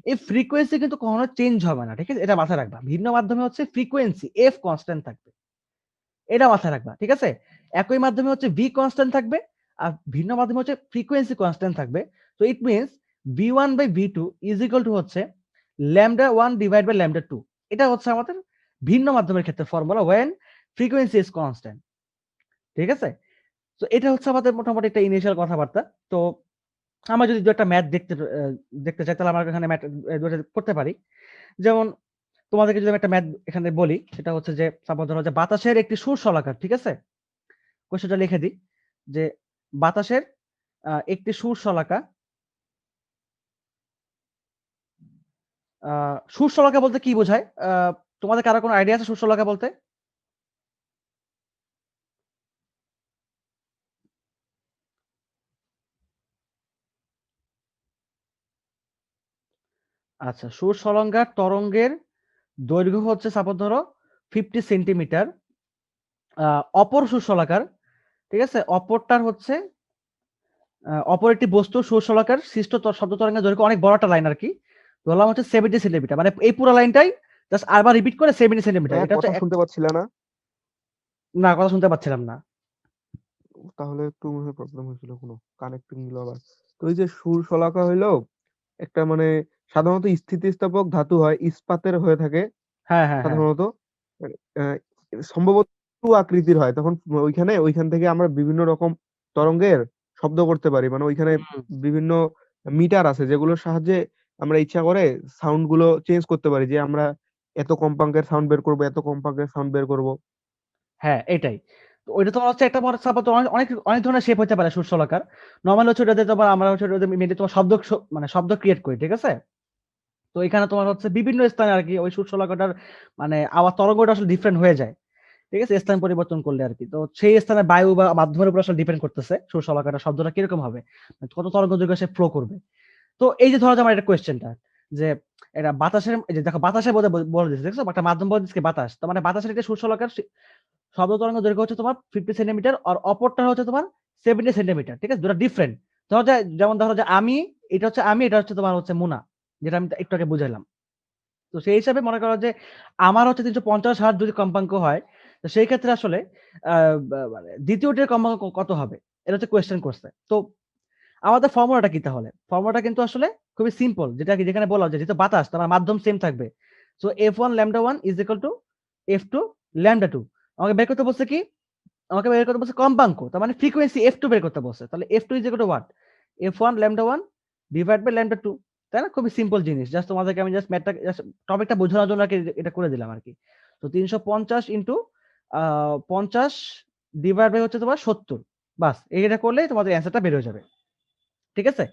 এই ফ্রিকোয়েন্সি কিন্তু কখনো চেঞ্জ হবে না। ঠিক আছে? এটা মাথায় রাখবা। ভিন্ন মাধ্যমে হচ্ছে ফ্রিকোয়েন্সি এফ কনস্ট্যান্ট থাকবে। এটা মাথায় রাখবা। ঠিক আছে? একই মাধ্যমে হচ্ছে ভি কনস্ট্যান্ট থাকবে। আর ভিন্ন মাধ্যমে হচ্ছে ফ্রিকোয়েন্সি কনস্ট্যান্ট থাকবে। So it means V one by V two is equal to হচ্ছে ল্যামডা 1 ডিভাইড বাই ল্যামডা 2। এটা হচ্ছে আমাদের ভিন্ন মাধ্যমের ক্ষেত্রে formula when frequency is constant। ঠিক আছে? তো এটা হচ্ছে আমাদের মোটামুটি একটা ইনিশিয়াল কথাবার্তা। তো আমরা যদি ২ একটা ম্যাথ দেখতে চাই, তাহলে আমরা এখানে ম্যাথ ২ টা করতে পারি। যেমন তোমাদেরকে যদি আমি একটা ম্যাথ এখানে বলি, সেটা হচ্ছে যে সাপোজ ধরো যে বাতাসের একটি শলাকার, ঠিক আছে? কোয়েশ্চেনটা লিখে দিই যে বাতাসের একটি শলাকা, শলাকা বলতে কি বোঝায়? তোমাদের কারো কোনো আইডিয়া আছে শলাকা বলতে? আচ্ছা, সুরসলঙ্গার তরঙ্গের দৈর্ঘ্য হচ্ছে সাপোজ ধরো 50 সেন্টিমিটার, অপর সুশলাকার, ঠিক আছে, অপরটার হচ্ছে অপর একটি বস্তু সুশলাকার সৃষ্ট শব্দ তরঙ্গের দৈর্ঘ্য অনেক বড় একটা লাইন আর কি, ধরলাম হচ্ছে 70 সেন্টিমিটার, মানে এই পুরো লাইনটাই জাস্ট আবার রিপিট করে 70 সেন্টিমিটার। ভাইয়া এটা হচ্ছে কথা শুনতে পাচ্ছিল না, না, কথা শুনতে পাচ্ছিলাম না। তাহলে একটু মনে হয় প্রবলেম হয়েছিল, কোনো কানেক্টিং নিল আবার। তো এই যে সুর শলাকা হইলো একটা মানে সাধারণত স্থিতিস্থাপক ধাতু হয়, ইস্পাতের হয়ে থাকে হ্যাঁ, হ্যাঁ, হ্যাঁ। সাধারণত। আহ, সম্ভবত আকৃতির হয়, তখন ওইখান থেকে আমরা বিভিন্ন রকম তরঙ্গের শব্দ করতে পারি, মানে ওইখানে হুম, বিভিন্ন মিটার আছে যেগুলোর সাহায্যে আমরা ইচ্ছা করে সাউন্ড গুলো চেঞ্জ করতে পারি, যে আমরা এত কম্পাঙ্কের সাউন্ড বের করব, এত কম্পাঙ্কের সাউন্ড বের করব। হ্যাঁ, এটাই। তো ওইটা তোমার হচ্ছে একটা বড় সাপোজ অনেক অনেক অনেক ধরনের শেপ হতে পারে সুশলাকার। নরমাল হচ্ছে ওটাতে তোমার আমরা হচ্ছে ওটাতে মেনলি তোমার মানে শব্দ ক্রিয়েট করি, ঠিক আছে? তো এখানে তোমার হচ্ছে বিভিন্ন স্থানে আরকি ওই সুশলাকারটার মানে আওয়াজ তরঙ্গটা আসলে ডিফারেন্ট হয়ে যায়। ঠিক আছে? স্থান পরিবর্তন করলে আরকি। তো সেই স্থানে বায়ু বা মাধ্যমের উপর আসলে ডিপেন্ড করতেছে সুশলাকারটা শব্দটা কিরকম হবে। কত তরঙ্গ দৈর্ঘ্যে সে ফ্লো করবে। তো এই যে ধরো যে আমার একটা কোয়েশ্চেনটা যে এটা বাতাসের এই যে দেখো বাতাসের মধ্যে বলে দিচ্ছে, দেখছো? একটা মাধ্যম বলে দিচ্ছে কি বাতাস। তার মানে বাতাসের একটা সুশলাকার শব্দ তরঙ্গ দৈর্ঘ্য হচ্ছে তোমার 50 সেন্টিমিটার আর অপরটা হচ্ছে তোমার 70 সেন্টিমিটার। ঠিক আছে? দুটো ডিফারেন্ট। ধরো যে যেমন ধরো যে আমি, এটা হচ্ছে আমি, এটা হচ্ছে তোমার হচ্ছে মুনা। যেটা আমি একটু আগে বুঝাইলাম। তো সেই হিসাবে মনে করো যে আমার হচ্ছে ৩৫০ হার্টজ যদি কম্পাঙ্ক হয়, তো সেই ক্ষেত্রে আসলে আ মানে দ্বিতীয়টির কম্পাঙ্ক কত হবে? এটা হচ্ছে কোয়েশ্চেন করছে। তো আমাদের ফর্মুলাটা কি তাহলে? ফর্মুলাটা কিন্তু আসলে খুবই সিম্পল। যেটা কি যেখানে বলা যে যেহেতু বাতাস তার মানে মাধ্যম সেম থাকবে। So F1 lambda 1 is equal to F2 lambda 2। আমাকে বের করতে বলছে কি? আমাকে বের করতে বলছে কম্পাঙ্ক। তার মানে ফ্রিকোয়েন্সি F2 বের করতে বলছে। তাহলে F2 is equal to what? F1 lambda 1 divide by lambda 2। তাই না? খুবই সিম্পল জিনিস। জাস্ট তোমাদেরকে আমি জাস্ট ম্যাথটা জাস্ট টপিকটা বোঝানোর জন্য আরকি এটা করে দিলাম আরকি। তো ৩৫০ ইনটু ৫০ ডিভাইড বাই হচ্ছে তোমার ৭০। বাস এটা করলেই তোমাদের অ্যান্সারটা বের হয়ে যাবে। ঠিক আছে?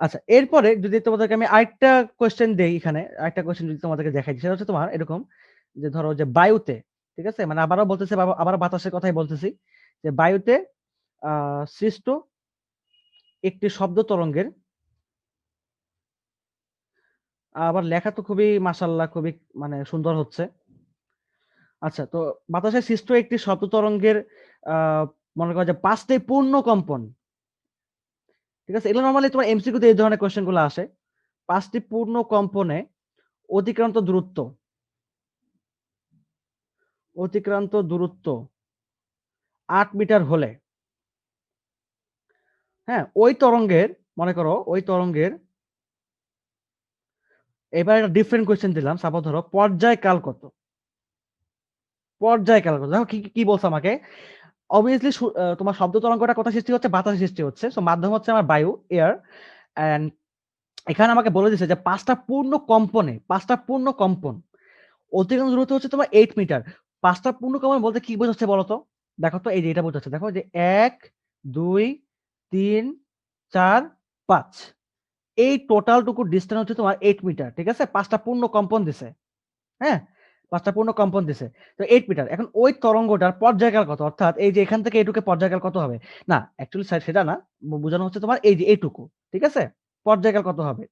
আচ্ছা, এরপরে যদি তোমাদেরকে আমি আরেকটা কোয়েশ্চেন দেই এখানে, আরেকটা কোয়েশ্চেন যদি তোমাদেরকে দেখাই, সেটা হচ্ছে তোমার এরকম যে ধরো যে বায়ুতে, ঠিক আছে? মানে আবারও বলতেছি, আবারও বাতাসের কথাই বলতেছি যে বায়ুতে সৃষ্ট একটি শব্দ তরঙ্গের, আবার লেখা তো খুবই মাশাআল্লাহ খুবই মানে সুন্দর হচ্ছে। আচ্ছা, তো বাতাসে সৃষ্ট একটি শব্দ তরঙ্গের আ মনে করো যে ৫ টি পূর্ণ কম্পন, ঠিক আছে? এগুলো নরমালি তোমার এমসিকিউ তে এই ধরনের কোয়েশ্চেন গুলো আসে। ৫ টি পূর্ণ কম্পনে অতিক্রান্ত দূরত্ব অতিক্রান্ত দূরত্ব ৮ মিটার হলে, হ্যাঁ? ওই তরঙ্গের মনে করো ওই তরঙ্গের এবার একটা ডিফারেন্ট কোয়েশ্চেন দিলাম। সাপোজ ধরো পর্যায়কাল কত? পর্যায়কাল কত? দেখো কি বলছে আমাকে। obviously তোমার শব্দ তরঙ্গটা কোথায় সৃষ্টি হচ্ছে? বাতাসে সৃষ্টি হচ্ছে। সো মাধ্যম হচ্ছে আমার বায়ু, এয়ার। অ্যান্ড এখানে আমাকে বলে দিছে যে ৫ টা পূর্ণ কম্পনে ৫ টা পূর্ণ কম্পন অতিক্রান্ত দূরত্ব হচ্ছে তোমার ৮ মিটার। ৫ টা পূর্ণ কম্পন বলতে কি বোঝাচ্ছে বলো তো? দেখো তো এই যে এটা বোঝাচ্ছে। দেখো যে ১, ২, ৩, ৪, ৫। এই টোটাল টুকু ডিসট্যান্স হচ্ছে তোমার ৮ মিটার। ঠিক আছে? ৫ টা পূর্ণ কম্পন দিছে। হ্যাঁ? ৫ টা পূর্ণ কম্পন দিছে। তো ৮ মিটার। এখন ওই তরঙ্গটার পর্যায়কাল কত? অর্থাৎ এই যে এখান থেকে এটুকু পর্যায়কাল কত হবে? না, অ্যাকচুয়ালি সেটা না। বোঝানো হচ্ছে তোমার এই যে এইটুকু। ঠিক আছে? পর্যায়কাল কত হবে?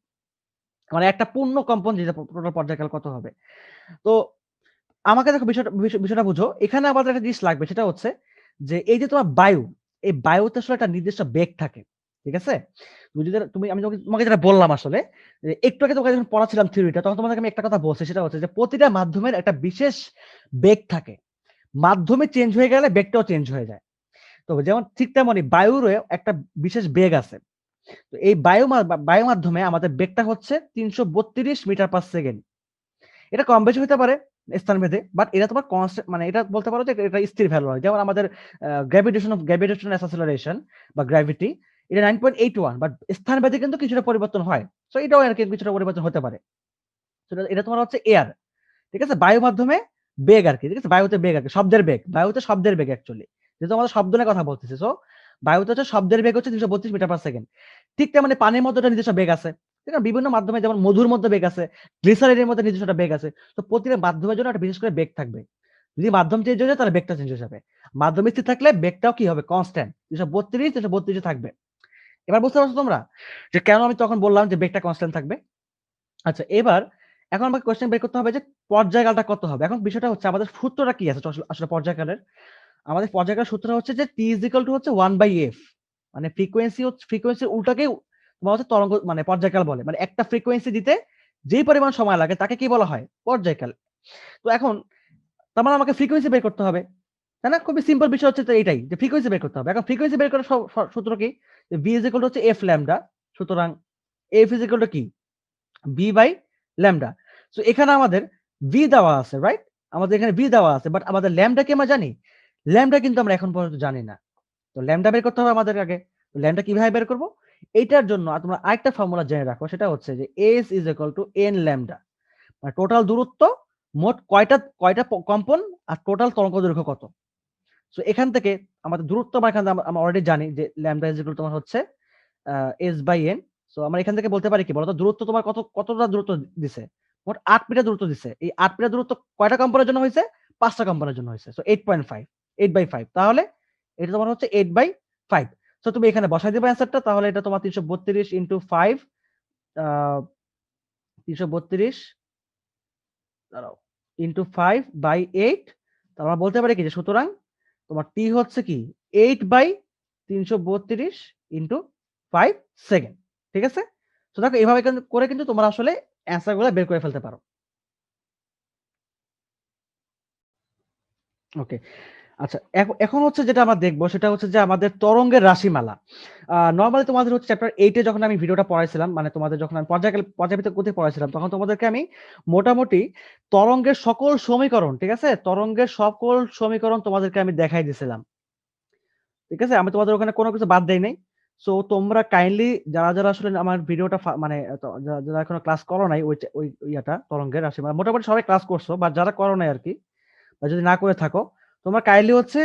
মানে একটা পূর্ণ কম্পন যেটা টোটাল পর্যায়কাল কত হবে? তো আমাকে দেখো বিষয়টা বুঝো। এখানে আমাদের একটা জিনিস লাগবে, সেটা হচ্ছে যে এই যে তোমার বায়ু, এই বায়ুতে আসলে একটা নির্দিষ্ট বেগ থাকে। ঠিক আছে? আমি তোমাকে যেটা বললাম আসলে যে একটু আগে তোমাকে যখন পড়াচ্ছিলাম থিওরিটা, তখন তোমাদেরকে আমি একটা কথা বলছি, সেটা হচ্ছে যে প্রতিটা মাধ্যমের একটা বিশেষ বেগ থাকে। মাধ্যমে চেঞ্জ হয়ে গেলে বেগটাও চেঞ্জ হয়ে যায়। তো যেমন ঠিক তেমনই বায়ুরও একটা বিশেষ বেগ আছে। তো এই বায়ু মাধ্যমে আমাদের বেগটা হচ্ছে ৩৩২ মিটার পার সেকেন্ড। এটা কম বেশি হতে পারে স্থানভেদে। বাট এটা তোমার কনস্ট্যান্ট, মানে এটা বলতে পারো যে এটা স্থির ভ্যালু হয়। যেমন আমাদের গ্র্যাভিটেশনাল অ্যাক্সেলারেশন বা গ্র্যাভিটি, এটা 9.81, বাট স্থানভেদে কিন্তু কিছুটা পরিবর্তন হয়। সো এটাও আরকি কিছুটা পরিবর্তন হতে পারে। সো এটা তোমার হচ্ছে এয়ার। ঠিক আছে? বায়ু মাধ্যমে বেগ আরকি। ঠিক আছে? বায়ুতে বেগ আরকি, শব্দের বেগ। বায়ুতে শব্দের বেগ অ্যাকচুয়ালি। যেহেতু আমরা শব্দ নিয়ে কথা বলতেছি। সো বায়ুতে হচ্ছে শব্দের বেগ হচ্ছে ৩৩২ মিটার পার সেকেন্ড। ঠিক তেমনি পানির মধ্যে একটা নিজস্ব বেগ আছে। ঠিক আছে? বিভিন্ন মাধ্যমে যেমন মধুর মধ্যে বেগ আছে, গ্লিসারিনের মধ্যে নিজস্ব একটা বেগ আছে। তো প্রতিটা মাধ্যমের জন্য একটা বিশেষ করে বেগ থাকবে। যদি মাধ্যম চেঞ্জ হয়ে যায় তাহলে বেগটা চেঞ্জ হয়ে যাবে। মাধ্যম স্থির থাকলে বেগটাও কি হবে? কনস্ট্যান্ট। ৩৩২ এ থাকবে। এবার বুঝতে পারছো তোমরা? যে কেন আমি তখন বললাম যে বেগটা কনস্ট্যান্ট থাকবে? আচ্ছা, এবার এখন আমাকে কোশ্চেন বের করতে হবে যে পর্যায়কালটা কত হবে। এখন বিষয়টা হচ্ছে আমাদের সূত্রটা কি আছে আসলে পর্যায়কালের? আমাদের পর্যায়কাল সূত্রটা হচ্ছে যে টি ইজ ইকুয়াল টু হচ্ছে 1/f, মানে ফ্রিকোয়েন্সির উল্টাকেই তোমার হচ্ছে তরঙ্গ মানে পর্যায়কাল বলে। মানে একটা ফ্রিকোয়েন্সি দিতে যেই পরিমাণ সময় লাগে তাকে কি বলা হয়? পর্যায়কাল। তো এখন তার মানে আমাকে ফ্রিকোয়েন্সি বের করতে হবে, তাই না? খুবই সিম্পল বিষয় হচ্ছে তো এটাই যে ফ্রিকোয়েন্সি বের করতে হবে। এখন ফ্রিকোয়েন্সি বের করার সূত্র কি? যে v ইজ ইকুয়াল টু হচ্ছে f ল্যামডা। সুতরাং f ইজ ইকুয়াল টু কি? b by lambda. সো এখানে আমাদের v দেওয়া আছে, রাইট? আমাদের এখানে v দেওয়া আছে, বাট আমাদের ল্যামডা কি আমরা জানি? ল্যামডা কিন্তু আমরা এখন পর্যন্ত জানি না। তো ল্যামডা বের করতে হবে আমাদের আগে। তো ল্যামডা কিভাবে বের করব? এইটার জন্য তোমরা আরেকটা ফর্মুলা জেনে রাখো, সেটা হচ্ছে যে s is equal two n lambda. মানে টোটাল দূরত্ব, মোট কয়টা কম্পন, আর টোটাল তরঙ্গ দৈর্ঘ্য কত। সো এখান থেকে আমাদের দূরত্ব আমরা এখান থেকে আমরা অলরেডি জানি যে ল্যামডা ইজ ইকুয়াল তোমার হচ্ছে s বাই n। সো আমরা এখান থেকে বলতে পারি কি বলতো, দূরত্ব তোমার কতটা দূরত্ব দিছে? মোট 8 মিটার দূরত্ব দিছে। এই 8 মিটার দূরত্ব কয়টা কম্পনের জন্য হয়েছে? 5টা কম্পনের জন্য হয়েছে। সো 8.5, 8/5। তাহলে এটা তোমার হচ্ছে 8/5। সো তুমি এখানে বসাই দিবে অ্যানসারটা, তাহলে এটা তোমার 332 ইনটু 5, 332 দাঁড়াও ইনটু 5/8। তো আমরা বলতে পারি কি যে সুতরাং তোমার টি হচ্ছে কি 8/332 ইনটু 5 সেকেন্ড। ঠিক আছে? তো দেখো এইভাবে করে কিন্তু তোমরা আসলে অ্যান্সার গুলো বের করে ফেলতে পারো। ওকে, আচ্ছা এখন হচ্ছে যেটা আমরা দেখবো সেটা হচ্ছে যে আমাদের তরঙ্গের রাশিমালা। নরমালি তোমাদের হচ্ছে চ্যাপ্টার 8 এ যখন আমি ভিডিওটা পড়াইছিলাম, মানে তোমাদের যখন আমি পর্যায়ভিত্তিক গতি পড়াইছিলাম, তখন তোমাদেরকে আমি মোটামুটি তরঙ্গের সকল সমীকরণ, ঠিক আছে? তরঙ্গের সকল সমীকরণ তোমাদেরকে আমি দেখাই দিয়েছিলাম। ঠিক আছে? আমি তোমাদের ওখানে কোনো কিছু বাদ দেই নাই। সো তোমরা কাইন্ডলি যারা আসলে আমার ভিডিওটা মানে যারা এখনো ক্লাস করো নাই ওই ইয়াটা তরঙ্গের রাশিমালা, মোটামুটি সবাই ক্লাস করছো, বা যারা করো নাই আরকি, বা যদি না করে থাকো, তোমরা কাইন্ডলি হচ্ছে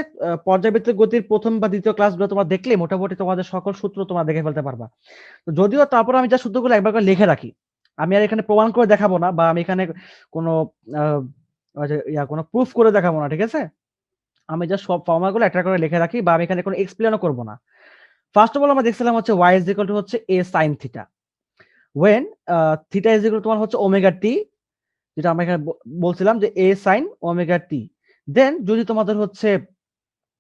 পর্যায়ভিত্তিক গতির ১ম বা ২য় ক্লাসগুলো তোমরা দেখলে মোটামুটি তোমাদের সকল সূত্র তোমরা দেখে ফেলতে পারবা। তো যদিও তারপর আমি যা সূত্রগুলো একবার করে লিখে রাখি। আমি আর এখানে প্রমাণ করে দেখাবো না, বা আমি এখানে কোনো আ ওই যে কোনো প্রুফ করে দেখাবো না, ঠিক আছে? আমি জাস্ট সব ফর্মুলাগুলো একটা করে লিখে রাখি, বা আমি এখানে কোনো এক্সপ্লেইনও করব না। ফার্স্ট অফ অল আমরা দেখছিলাম হচ্ছে y is equal to হচ্ছে a sin theta, when theta is equal to তোমার হচ্ছে ওমেগা টি, যেটা আমরা এখানে বলছিলাম যে a sin ওমেগা টি। দেন যদি তোমাদের হচ্ছে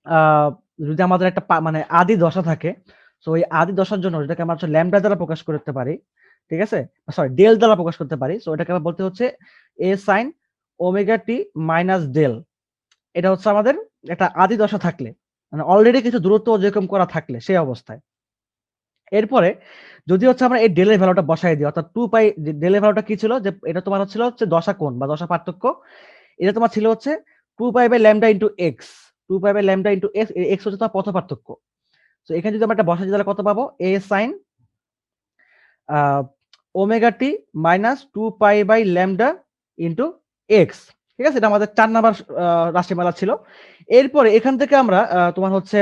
আহ যদি আমাদের একটা মানে আদি দশা থাকে, সো ওই আদি দশার জন্য যেটাকে আমরা হচ্ছে ল্যামডা দ্বারা প্রকাশ করতে পারি, ঠিক আছে? সরি, ডেল দ্বারা প্রকাশ করতে পারি। সো এটাকে আমরা বলতে হচ্ছে a sin omega T minus del. এটা হচ্ছে আমাদের একটা আদি দশা থাকলে, মানে অলরেডি কিছু দূরত্ব অতিক্রম করা থাকলে সেই অবস্থায়। এরপরে যদি হচ্ছে আমরা এই ডেলের ভ্যালুটা বসাই দিই, অর্থাৎ 2 পাই, ডেলের ভ্যালুটা কি ছিল, যে এটা তোমার হচ্ছে দশা কোণ বা দশা পার্থক্য। এটা তোমার ছিল হচ্ছে 2 pi by lambda into X. 2 pi by lambda into X, X হচ্ছে তোমার পথ পার্থক্য। সো এখানে যদি আমরা একটা বসাই দিই তাহলে কত পাবো? a sin omega T minus 2 pi by lambda into X. ঠিক আছে? এটা আমাদের 4 নাম্বার রাশিমালা ছিল। এরপরে এখান থেকে আমরা তোমার হচ্ছে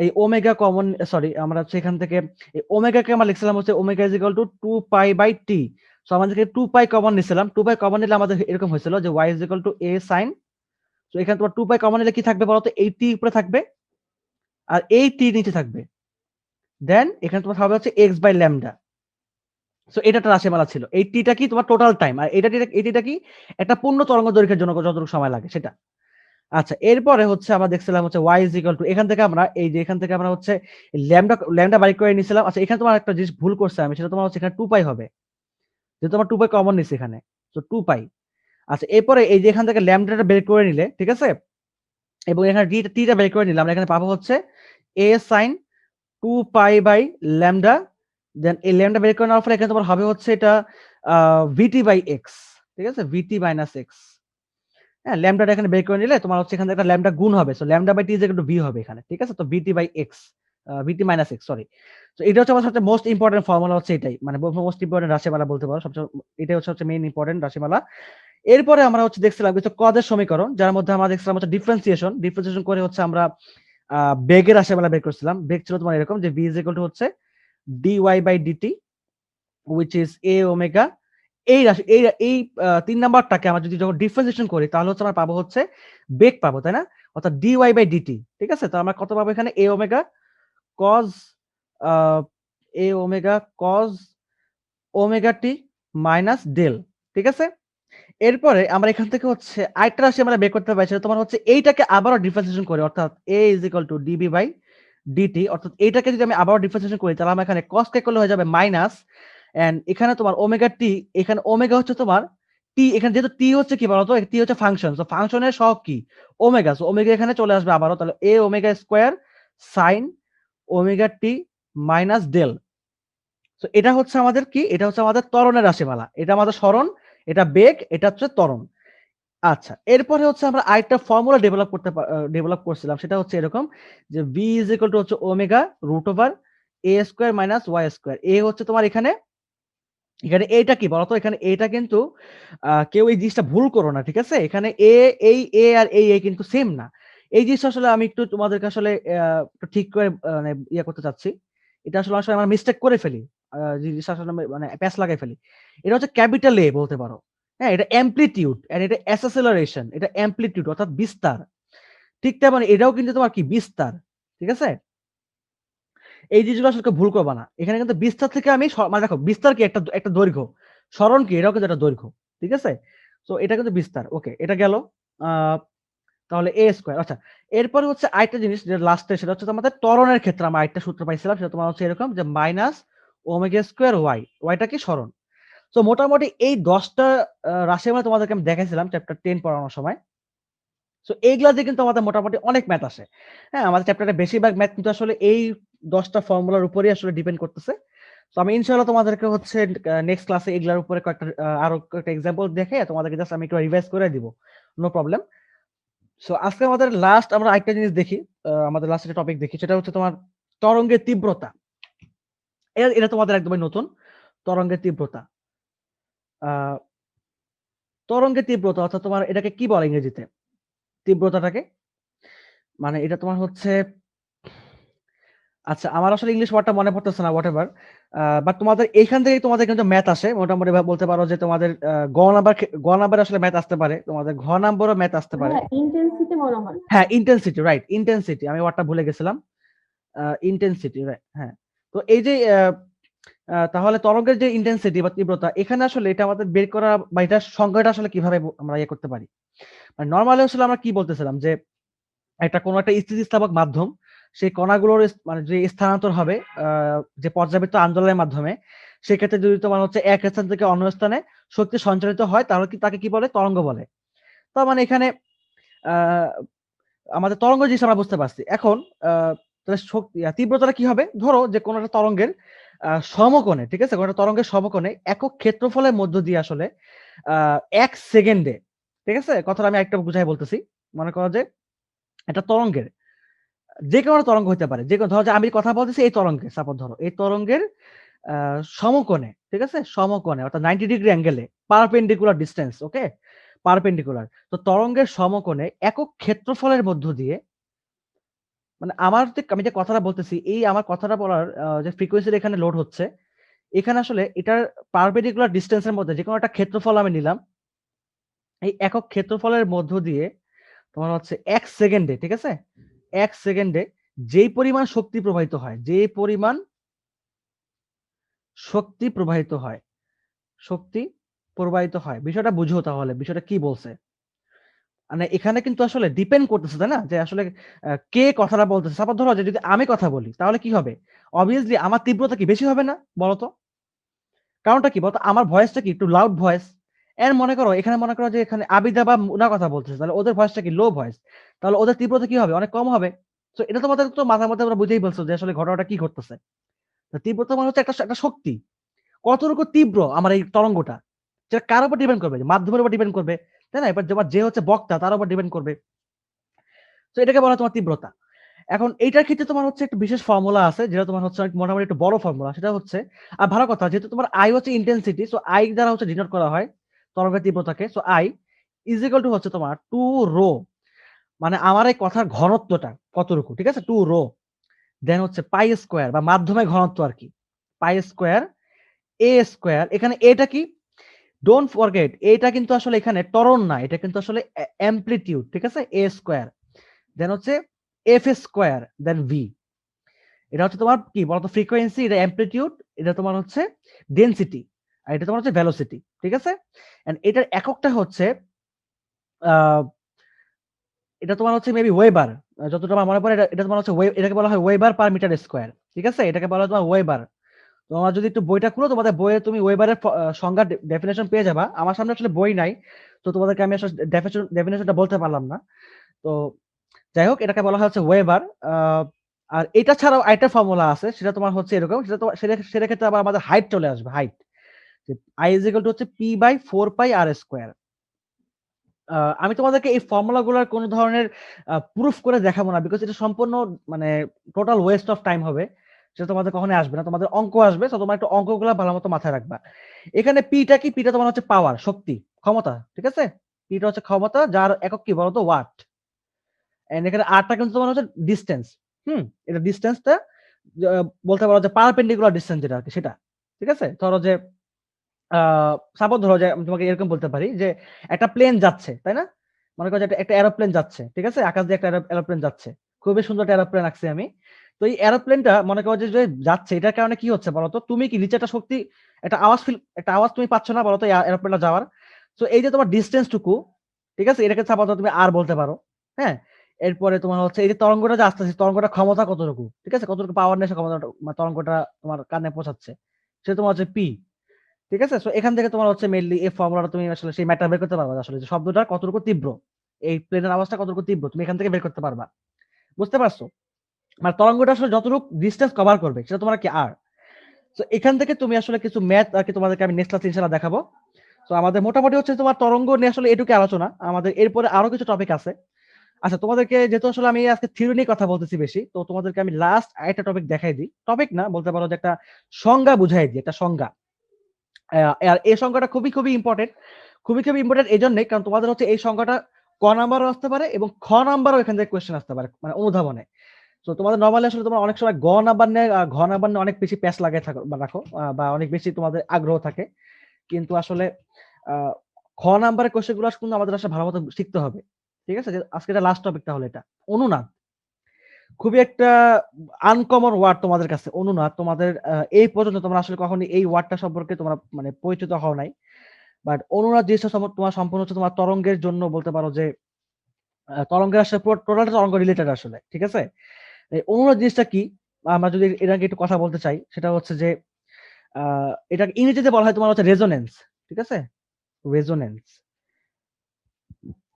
এই ওমেগা কমন, সরি, আমরা হচ্ছে এখান থেকে এই ওমেগাকে আমরা লিখছিলাম হচ্ছে omega is equal to 2 pi by T. So আমাদেরকে 2 পাই কমন নিছিলাম। 2 পাই কমন নিলে আমাদের এরকম হয়েছিল যে y is equal two a sin। So এখানে তোমার 2 পাই কমন নিলে কি থাকবে বলতো? এই টি উপরে থাকবে আর এই টি নিচে থাকবে। দেন এখানে তোমার হবে হচ্ছে x বাই ল্যামডা। সো এটা একটা রাশিমালা ছিল। এই টিটা কি তোমার টোটাল টাইম, আর এটা কি একটা পূর্ণ তরঙ্গ দৈর্ঘ্যের জন্য যতটুকু সময় লাগে সেটা। আচ্ছা, এরপরে হচ্ছে আমরা দেখছিলাম হচ্ছে y ইজ ইকুয়াল টু, এখান থেকে আমরা এই যে এখান থেকে আমরা হচ্ছে ল্যামডা বাই করে নিছিলাম। আচ্ছা, এখানে তোমার একটা জিনিস ভুল করছে আমি, সেটা তোমার হচ্ছে এখানে 2 পাই হবে, যেহেতু তোমার 2 পাই কমন নিছে এখানে। তো 2 পাই। আচ্ছা, এরপরে এই যে এখান থেকে ল্যামডাটা বের করে নিলে, ঠিক আছে? এবং এখানে টিটা বের করে নিলে আমরা এখানে পাবো হচ্ছে a sin 2 pi by lambda. Then এই ল্যামডা বের করে নেওয়ার ফলে এখানে তোমার হবে হচ্ছে এটা vt বাই x। ঠিক আছে? vt minus x। হ্যাঁ, ল্যামডাটা এখানে বের করে নিলে তোমার হচ্ছে এখানে একটা ল্যামডা গুণ হবে। So lambda by T is equal to v হবে এখানে। ঠিক আছে? তো vt by x, vt minus x, sorry. তো এটা হচ্ছে আমার সবচেয়ে মোস্ট ইম্পর্টেন্ট ফর্মুলা হচ্ছে এটাই। মানে মোস্ট ইম্পর্টেন্ট রাশিমালা বলতে পারো। সবচেয়ে এটাই হচ্ছে মেইন ইম্পর্টেন্ট রাশিমালা। এরপরে আমরা হচ্ছে দেখছিলাম কিছু কজের সমীকরণ, যার মধ্যে আমরা দেখছিলাম হচ্ছে ডিফারেন্সিয়েশন করে হচ্ছে আমরা বেগের রাশিমালা বের করছিলাম। বেগ ছিল তোমার এরকম যে v ইজ ইকুয়াল টু হচ্ছে dy by dt which is a omega. এই রাশি এই 3 নাম্বারটাকে আমরা যদি যখন ডিফারেন্সিয়েশন করি তাহলে হচ্ছে আমরা পাবো হচ্ছে বেগ পাবো, তাই না? অর্থাৎ dy বাই dt। ঠিক আছে? তো আমরা কত পাবো এখানে? a omega cos a omega cos omega t minus del. ঠিক আছে? এরপরে আমরা এখান থেকে হচ্ছে আরেকটা রাশি আমরা বের করতে পারি, সেটা তোমার হচ্ছে এইটাকে আবারও ডিফারেন্সিয়েশন করি, অর্থাৎ a = db/dt, অর্থাৎ এইটাকে যদি আমি আবারও ডিফারেন্সিয়েশন করি তাহলে আমার এখানে cos k করলে হয়ে যাবে মাইনাস, এন্ড এখানে তোমার ওমেগা টি, এখানে ওমেগা হচ্ছে তোমার টি, এখানে যেহেতু টি হচ্ছে কি বলতো, টি হচ্ছে ফাংশন, সো ফাংশনের সহগ কি ওমেগা, সো ওমেগা এখানে চলে আসবে আবারও, তাহলে a omega square sin omega T minus del. So এটা হচ্ছে আমাদের কি, এটা হচ্ছে আমাদের ত্বরণের রাশিমালা, এটা আমাদের সরণ, এটা বেগ, এটা হচ্ছে ত্বরণ। আচ্ছা, এরপরে হচ্ছে আমরা আরেকটা ফর্মুলা ডেভেলপ করছিলাম, সেটা হচ্ছে এরকম যে v হচ্ছে omega root over a square minus y square. এ হচ্ছে তোমার এখানে এটা কি বলতো, এখানে এটা কিন্তু কেউ এই জিনিসটা ভুল করো না, ঠিক আছে? এখানে এ আর এই কিন্তু সেম না। এই জিনিসটা আসলে আমি একটু তোমাদেরকে আসলে একটু ঠিক করে মানে ইয়ে করতে চাচ্ছি। এটা আসলে আসলে আমরা মিস্টেক করে ফেলি, জিনিসটা আসলে মানে প্যাচ লাগাই ফেলি। এটা হচ্ছে ক্যাপিটাল এ বলতে পারো। হ্যাঁ, এটা অ্যামপ্লিটিউড এন্ড এটা অ্যাসেসিলারেশন, এটা অ্যামপ্লিটিউড অর্থাৎ বিস্তার। ঠিক তেমন এটাও কিন্তু তোমার কি বিস্তার, ঠিক আছে? এই জিনিসগুলো আসলে কেউ ভুল করবা না। এখানে কিন্তু বিস্তার থেকে আমি মানে দেখো বিস্তার কি একটা দৈর্ঘ্য, সরণ কি এটাও কিন্তু একটা দৈর্ঘ্য, ঠিক আছে? সো এটা কিন্তু বিস্তার। ওকে, এটা গেল। তাহলে a স্কয়ার। আচ্ছা, এরপরে হচ্ছে আরেকটা জিনিস যে লাস্টে, সেটা হচ্ছে আমাদের ত্বরণের ক্ষেত্রে আমরা আরেকটা সূত্র পাইছিলাম, সেটা তোমার হচ্ছে এরকম যে মাইনাস ওমেগা স্কয়ার y, yটা কি সরণ। সো মোটামুটি এই 10টা রাশি আমরা তোমাদেরকে আমি দেখাইছিলাম চ্যাপ্টার 10 পড়ানোর সময়। সো এইগুলা দিয়ে কিন্তু আমাদের মোটামুটি অনেক ম্যাথ আসে। হ্যাঁ, আমাদের চ্যাপ্টারে বেশিরভাগ ম্যাথ কিন্তু আসলে এই 10টা ফর্মুলার উপরেই আসলে ডিপেন্ড করতেছে। তো আমি ইনশাআল্লাহ তোমাদেরকে হচ্ছে নেক্সট ক্লাসে এগুলার উপরে কয়েকটা আরো কয়েকটা এক্সাম্পল দেখে তোমাদেরকে জাস্ট আমি একটু রিভাইজ করে দিব। No problem. সো আজকে আমাদের লাস্ট আমরা আরেকটা জিনিস দেখি, আমাদের লাস্ট একটা টপিক দেখি, সেটা হচ্ছে তোমার তরঙ্গের তীব্রতা। এটা তোমাদের একদমই নতুন, তরঙ্গের তীব্রতা। আহ তরঙ্গের তীব্রতা অর্থাৎ তোমার এটাকে কি বলে ইংরেজিতে, তীব্রতাটাকে? মানে এটা তোমার হচ্ছে, আচ্ছা আমার আসলে ইংলিশ ওয়ার্ডটা মনে পড়তেছে না, হোয়াটএভার। বাট তোমাদের এইখান থেকেই তোমাদের কিন্তু ম্যাথ আসে মোটামুটি ভাবে বলতে পারো যে তোমাদের গ নাম্বার আসলে ম্যাথ আসতে পারে, তোমাদের ঘ নাম্বারও ম্যাথ আসতে পারে। ইন্টেন্সিটি মনে হয়। হ্যাঁ, ইন্টেন্সিটি, রাইট, ইন্টেন্সিটি, আমি ওয়ার্ডটা ভুলে গেছিলাম। ইন্টেন্সিটি, রাইট, হ্যাঁ। তো এই যে তাহলে তরঙ্গের যে ইন্টেন্সিটি বা তীব্রতা, এখানে আসলে এটা আমাদের বের করা বা এটা সংজ্ঞাটা আসলে কিভাবে আমরা ইয়ে করতে পারি। মানে নরমালি আসলে আমরা কি বলতেছিলাম যে একটা কোনো একটা স্থিতিস্থাপক মাধ্যম, সেই কণাগুলোর মানে যে স্থানান্তর হবে যে পর্যাবৃত্ত আন্দোলনের মাধ্যমে, সেক্ষেত্রে যদি তোমার হচ্ছে এক স্থান থেকে অন্য স্থানে শক্তি সঞ্চারিত হয় তাহলে কি তাকে কি বলে, তরঙ্গ বলে। তার মানে এখানে আহ আমাদের তরঙ্গ জিনিস আমরা বুঝতে পারছি। এখন তাহলে শক্তি তীব্রতাটা কি হবে, ধরো যে কোনো একটা তরঙ্গের সমকোণে, ঠিক আছে, কোনো একটা তরঙ্গের সমকোণে একক ক্ষেত্রফলের মধ্য দিয়ে আসলে 1 সেকেন্ডে, ঠিক আছে, কথাটা আমি একটা বুঝাই বলতেছি। মনে করো যে একটা তরঙ্গের, যে কোনো তরঙ্গ হতে পারে, যে কোনো, ধরো যে আমি কথা বলতেছি এই তরঙ্গে, সাপোজ ধরো এই তরঙ্গের সমকোণে, ঠিক আছে, সমকোণে অর্থাৎ 90 ডিগ্রি অ্যাঙ্গেলে, পারপেন্ডিকুলার ডিসটেন্স, ওকে, পারপেন্ডিকুলার। তো তরঙ্গের সমকোণে একক ক্ষেত্রফলের মধ্য দিয়ে, মানে আমি যে কথাটা বলতেছি, এই আমার কথাটা বলার যে ফ্রিকোয়েন্সির এখানে লোড হচ্ছে, এখানে আসলে এটার পারপেন্ডিকুলার ডিসটেন্সের মধ্যে যে কোনো একটা ক্ষেত্রফল আমি নিলাম, এই একক ক্ষেত্রফলের মধ্য দিয়ে তোমার হচ্ছে 1 সেকেন্ডে, ঠিক আছে, 1 সেকেন্ডে যেই পরিমাণ শক্তি প্রবাহিত হয়, যে পরিমাণ শক্তি প্রবাহিত হয়, শক্তি প্রবাহিত হয়, বিষয়টা বুঝো তাহলে বিষয়টা কি বলছে। মানে এখানে কিন্তু আসলে ডিপেন্ড করতেছে, তাই না, যে আসলে কে কথাটা বলতেছে। সাপোজ ধরো যে যদি আমি কথা বলি তাহলে কি হবে, অবভিয়াসলি আমার তীব্রতা কি বেশি হবে না বলতো? কারণটা কি বলতো, আমার ভয়েসটা কি একটু লাউড ভয়েস, এর মনে করো এখানে মনে করো যে এখানে আবিদা বা মুনা কথা বলতেছে, তাহলে ওদের ভয়েসটা কি লো ভয়েস, তাহলে ওদের তীব্রতা কি হবে, অনেক কম হবে। তো এটা তোমাদের তো মাথার মধ্যে তোমরা বুঝেই বলছো যে আসলে ঘটনাটা কি ঘটতেছে। তো তীব্রতা মানে হচ্ছে একটা শক্তি, কতটুকু তীব্র আমার এই তরঙ্গটা, সেটা কার উপর ডিপেন্ড করবে, মাধ্যমের উপর ডিপেন্ড করবে, তাই না? এবার যে হচ্ছে বক্তা তার উপর ডিপেন্ড করবে। তো এটাকে বলা হয় তোমার তীব্রতা। এখন এইটার ক্ষেত্রে তোমার হচ্ছে একটা বিশেষ ফর্মুলা আছে, যেটা তোমার হচ্ছে মোটামুটি একটু বড় ফর্মুলা, সেটা হচ্ছে, আর ভালো কথা, যেহেতু তোমার আই হচ্ছে ইন্টেন্সিটি, সো আই দ্বারা হচ্ছে ডিনোট করা হয় তরঙ্গের তীব্রতাকে। So I is equal to হচ্ছে তোমার 2 রো, মানে আমার এই কথার ঘনত্বটা কতটুকু, ঠিক আছে, 2 রো, দেন হচ্ছে পাই স্কয়ার বা মাধ্যমের ঘনত্ব আর কি, পাই স্কয়ার এ স্কয়ার। এখানে এটা কি, ডোন্ট ফরগেট, এটা কিন্তু আসলে এখানে ত্বরণ না, এটা কিন্তু আসলে অ্যামপ্লিটিউড, ঠিক আছে, এ স্কয়ার, দেন হচ্ছে এফ স্কয়ার, দেন ভি। এটা হচ্ছে তোমার কি বলতো, ফ্রিকোয়েন্সি, এটা অ্যামপ্লিটিউড, এটা তোমার হচ্ছে ডেনসিটি, আর এটা তোমার হচ্ছে ভেলোসিটি, ঠিক আছে? এন্ড এটার এককটা হচ্ছে আহ এটা তোমার হচ্ছে মেবি ওয়েবার, যতটা আমার মনে পড়ে এটা তোমার হচ্ছে এটাকে বলা হয় ওয়েবার পার মিটার স্কোয়ার। ঠিক আছে, এটাকে বলা হয় তোমার ওয়েবার। তোমার যদি একটু বইটা খুলো, তোমাদের বইয়ে তুমি ওয়েবারের সংজ্ঞা ডেফিনেশন পেয়ে যাবা। আমার সামনে আসলে বই নাই, তো তোমাদেরকে আমি আসলে ডেফিনেশনটা বলতে পারলাম না। তো যাই হোক, এটাকে বলা হচ্ছে ওয়েবার। আর এটা ছাড়াও আরেকটা ফর্মুলা আছে, সেটা তোমার হচ্ছে এরকম, সেটা তোমার সেটা ক্ষেত্রে আবার আমাদের হাইট চলে আসবে, height. I is equal to হচ্ছে P by 4 pi r square. আমি তোমাদেরকে এই ফর্মুলা গুলার কোন ধরনের প্রুফ করে দেখাবো না, বিকজ এটা সম্পূর্ণ মানে টোটাল ওয়েস্ট অফ টাইম হবে। সেটা তোমাদের কখনোই আসবে না, তোমাদের অঙ্ক আসবে, তো তোমার একটু অঙ্কগুলো ভালো মতো মাথায় রাখবা। এখানে পিটা কি? পিটা তোমার হচ্ছে পাওয়ার, শক্তি, ক্ষমতা। ঠিক আছে, পিটা হচ্ছে ক্ষমতা, যার একক কি বলতো? ওয়াট। এন্ড এখানে আরটা কিন্তু তোমার হচ্ছে ডিসটেন্স। এটা ডিসটেন্সটা বলতে পারো যে পারপেন্ডিকুলার ডিসটেন্স যেটা আর কি, সেটা। ঠিক আছে, ধরো যে সাপোজ ধরো যে আমি তোমাকে এরকম বলতে পারি যে একটা প্লেন যাচ্ছে, তাই না? মনে করো যে একটা এরোপ্লেন যাচ্ছে, ঠিক আছে, আকাশ দিয়ে একটা এরোপ্লেন যাচ্ছে, খুবই সুন্দর একটা এরোপ্লেন আঁকছি আমি। তো এই এরোপ্লেনটা মনে করো যে যে যাচ্ছে, এটার কারণে কি হচ্ছে বলতো? তুমি কি নিচে একটা শক্তি, একটা আওয়াজ তুমি পাচ্ছ না বলতো এরোপ্লেনটা যাওয়ার? তো এই যে তোমার ডিসটেন্স টুকু, ঠিক আছে, এটাকে সাপোজ তুমি আর বলতে পারো। হ্যাঁ, এরপরে তোমার হচ্ছে এই যে তরঙ্গটা যে আসতেছে, তরঙ্গটা ক্ষমতা কতটুকু, ঠিক আছে, কতটুকু পাওয়ার নেই, ক্ষমতা তরঙ্গটা তোমার কানে পৌঁছাচ্ছে, সেটা তোমার হচ্ছে পি। ঠিক আছে, সো এখান থেকে তোমার হচ্ছে মেইনলি এই ফর্মুলাটা তুমি আসলে সেই ম্যাটার বের করতে পারবা, আসলে যে শব্দটা কতটুকু তীব্র, এই প্লেনের আওয়াজটা কতটুকু তীব্র, তুমি এখান থেকে বের করতে পারবা। বুঝতে পারছো? মানে তরঙ্গটা আসলে যতটুকু ডিসটেন্স কভার করবে, সেটা তোমার কি আর। তো এখান থেকে তুমি আসলে কিছু ম্যাথ আর কি তোমাদেরকে আমি নেক্সট ক্লাসে ইনশাআল্লাহ দেখাবো। তো আমাদের মোটামুটি হচ্ছে তোমার তরঙ্গ নিয়ে আসলে এটুকু আলোচনা, আমাদের এরপরে আরো কিছু টপিক আছে। আচ্ছা, তোমাদেরকে যেহেতু আসলে আমি আজকে থিওরি নিয়ে কথা বলতেছি বেশি, তো তোমাদেরকে আমি লাস্ট আরেকটা টপিক দেখাই দিই, টপিক না বলতে পারো যে একটা সংজ্ঞা বুঝাই দিই, একটা সংজ্ঞা। আর এই সংখ্যাটা খুবই খুবই ইম্পর্টেন্ট, খুবই ইম্পর্টেন্ট এই জন্যই কারণ তোমাদের হচ্ছে এই সংখ্যাটা ক নাম্বারও আসতে পারে এবং খ নাম্বারও এখান থেকে কোয়েশ্চেন আসতে পারে, মানে অনুধাবনে। তো তোমাদের নরমালি আসলে তোমরা অনেক সময় গ নাম্বার নিয়ে ঘ নাম্বার নিয়ে অনেক বেশি প্যাচ লাগাই থাকো বা রাখো, বা অনেক বেশি তোমাদের আগ্রহ থাকে, কিন্তু আসলে আহ, খ নাম্বারের কোয়েশ্চেন গুলো কিন্তু আমাদের আসলে ভালো মতো শিখতে হবে। ঠিক আছে, যে আজকে এটা লাস্ট টপিক, তাহলে এটা অনুনাদ, খুবই একটা আনকমন ওয়ার্ড তোমাদের কাছে, অনুনাদ। তোমাদের এই পর্যন্ত তোমরা আসলে কখনই এই ওয়ার্ডটা সম্পর্কে তোমরা মানে পরিচিত হও নাই। বাট অনুনাদ জিনিসটা তোমার সম্পূর্ণ হচ্ছে তোমার তরঙ্গের জন্য বলতে পারো যে তরঙ্গের আসলে টোটালটা তরঙ্গ রিলেটেড আসলে। ঠিক আছে, এই অনুনাদ জিনিসটা কি? আমরা যদি এটা নিয়ে একটু কথা বলতে চাই, সেটা হচ্ছে যে এটা ইংরেজিতে বলা হয় তোমার হচ্ছে রেজোনেন্স। ঠিক আছে, রেজোনেন্স।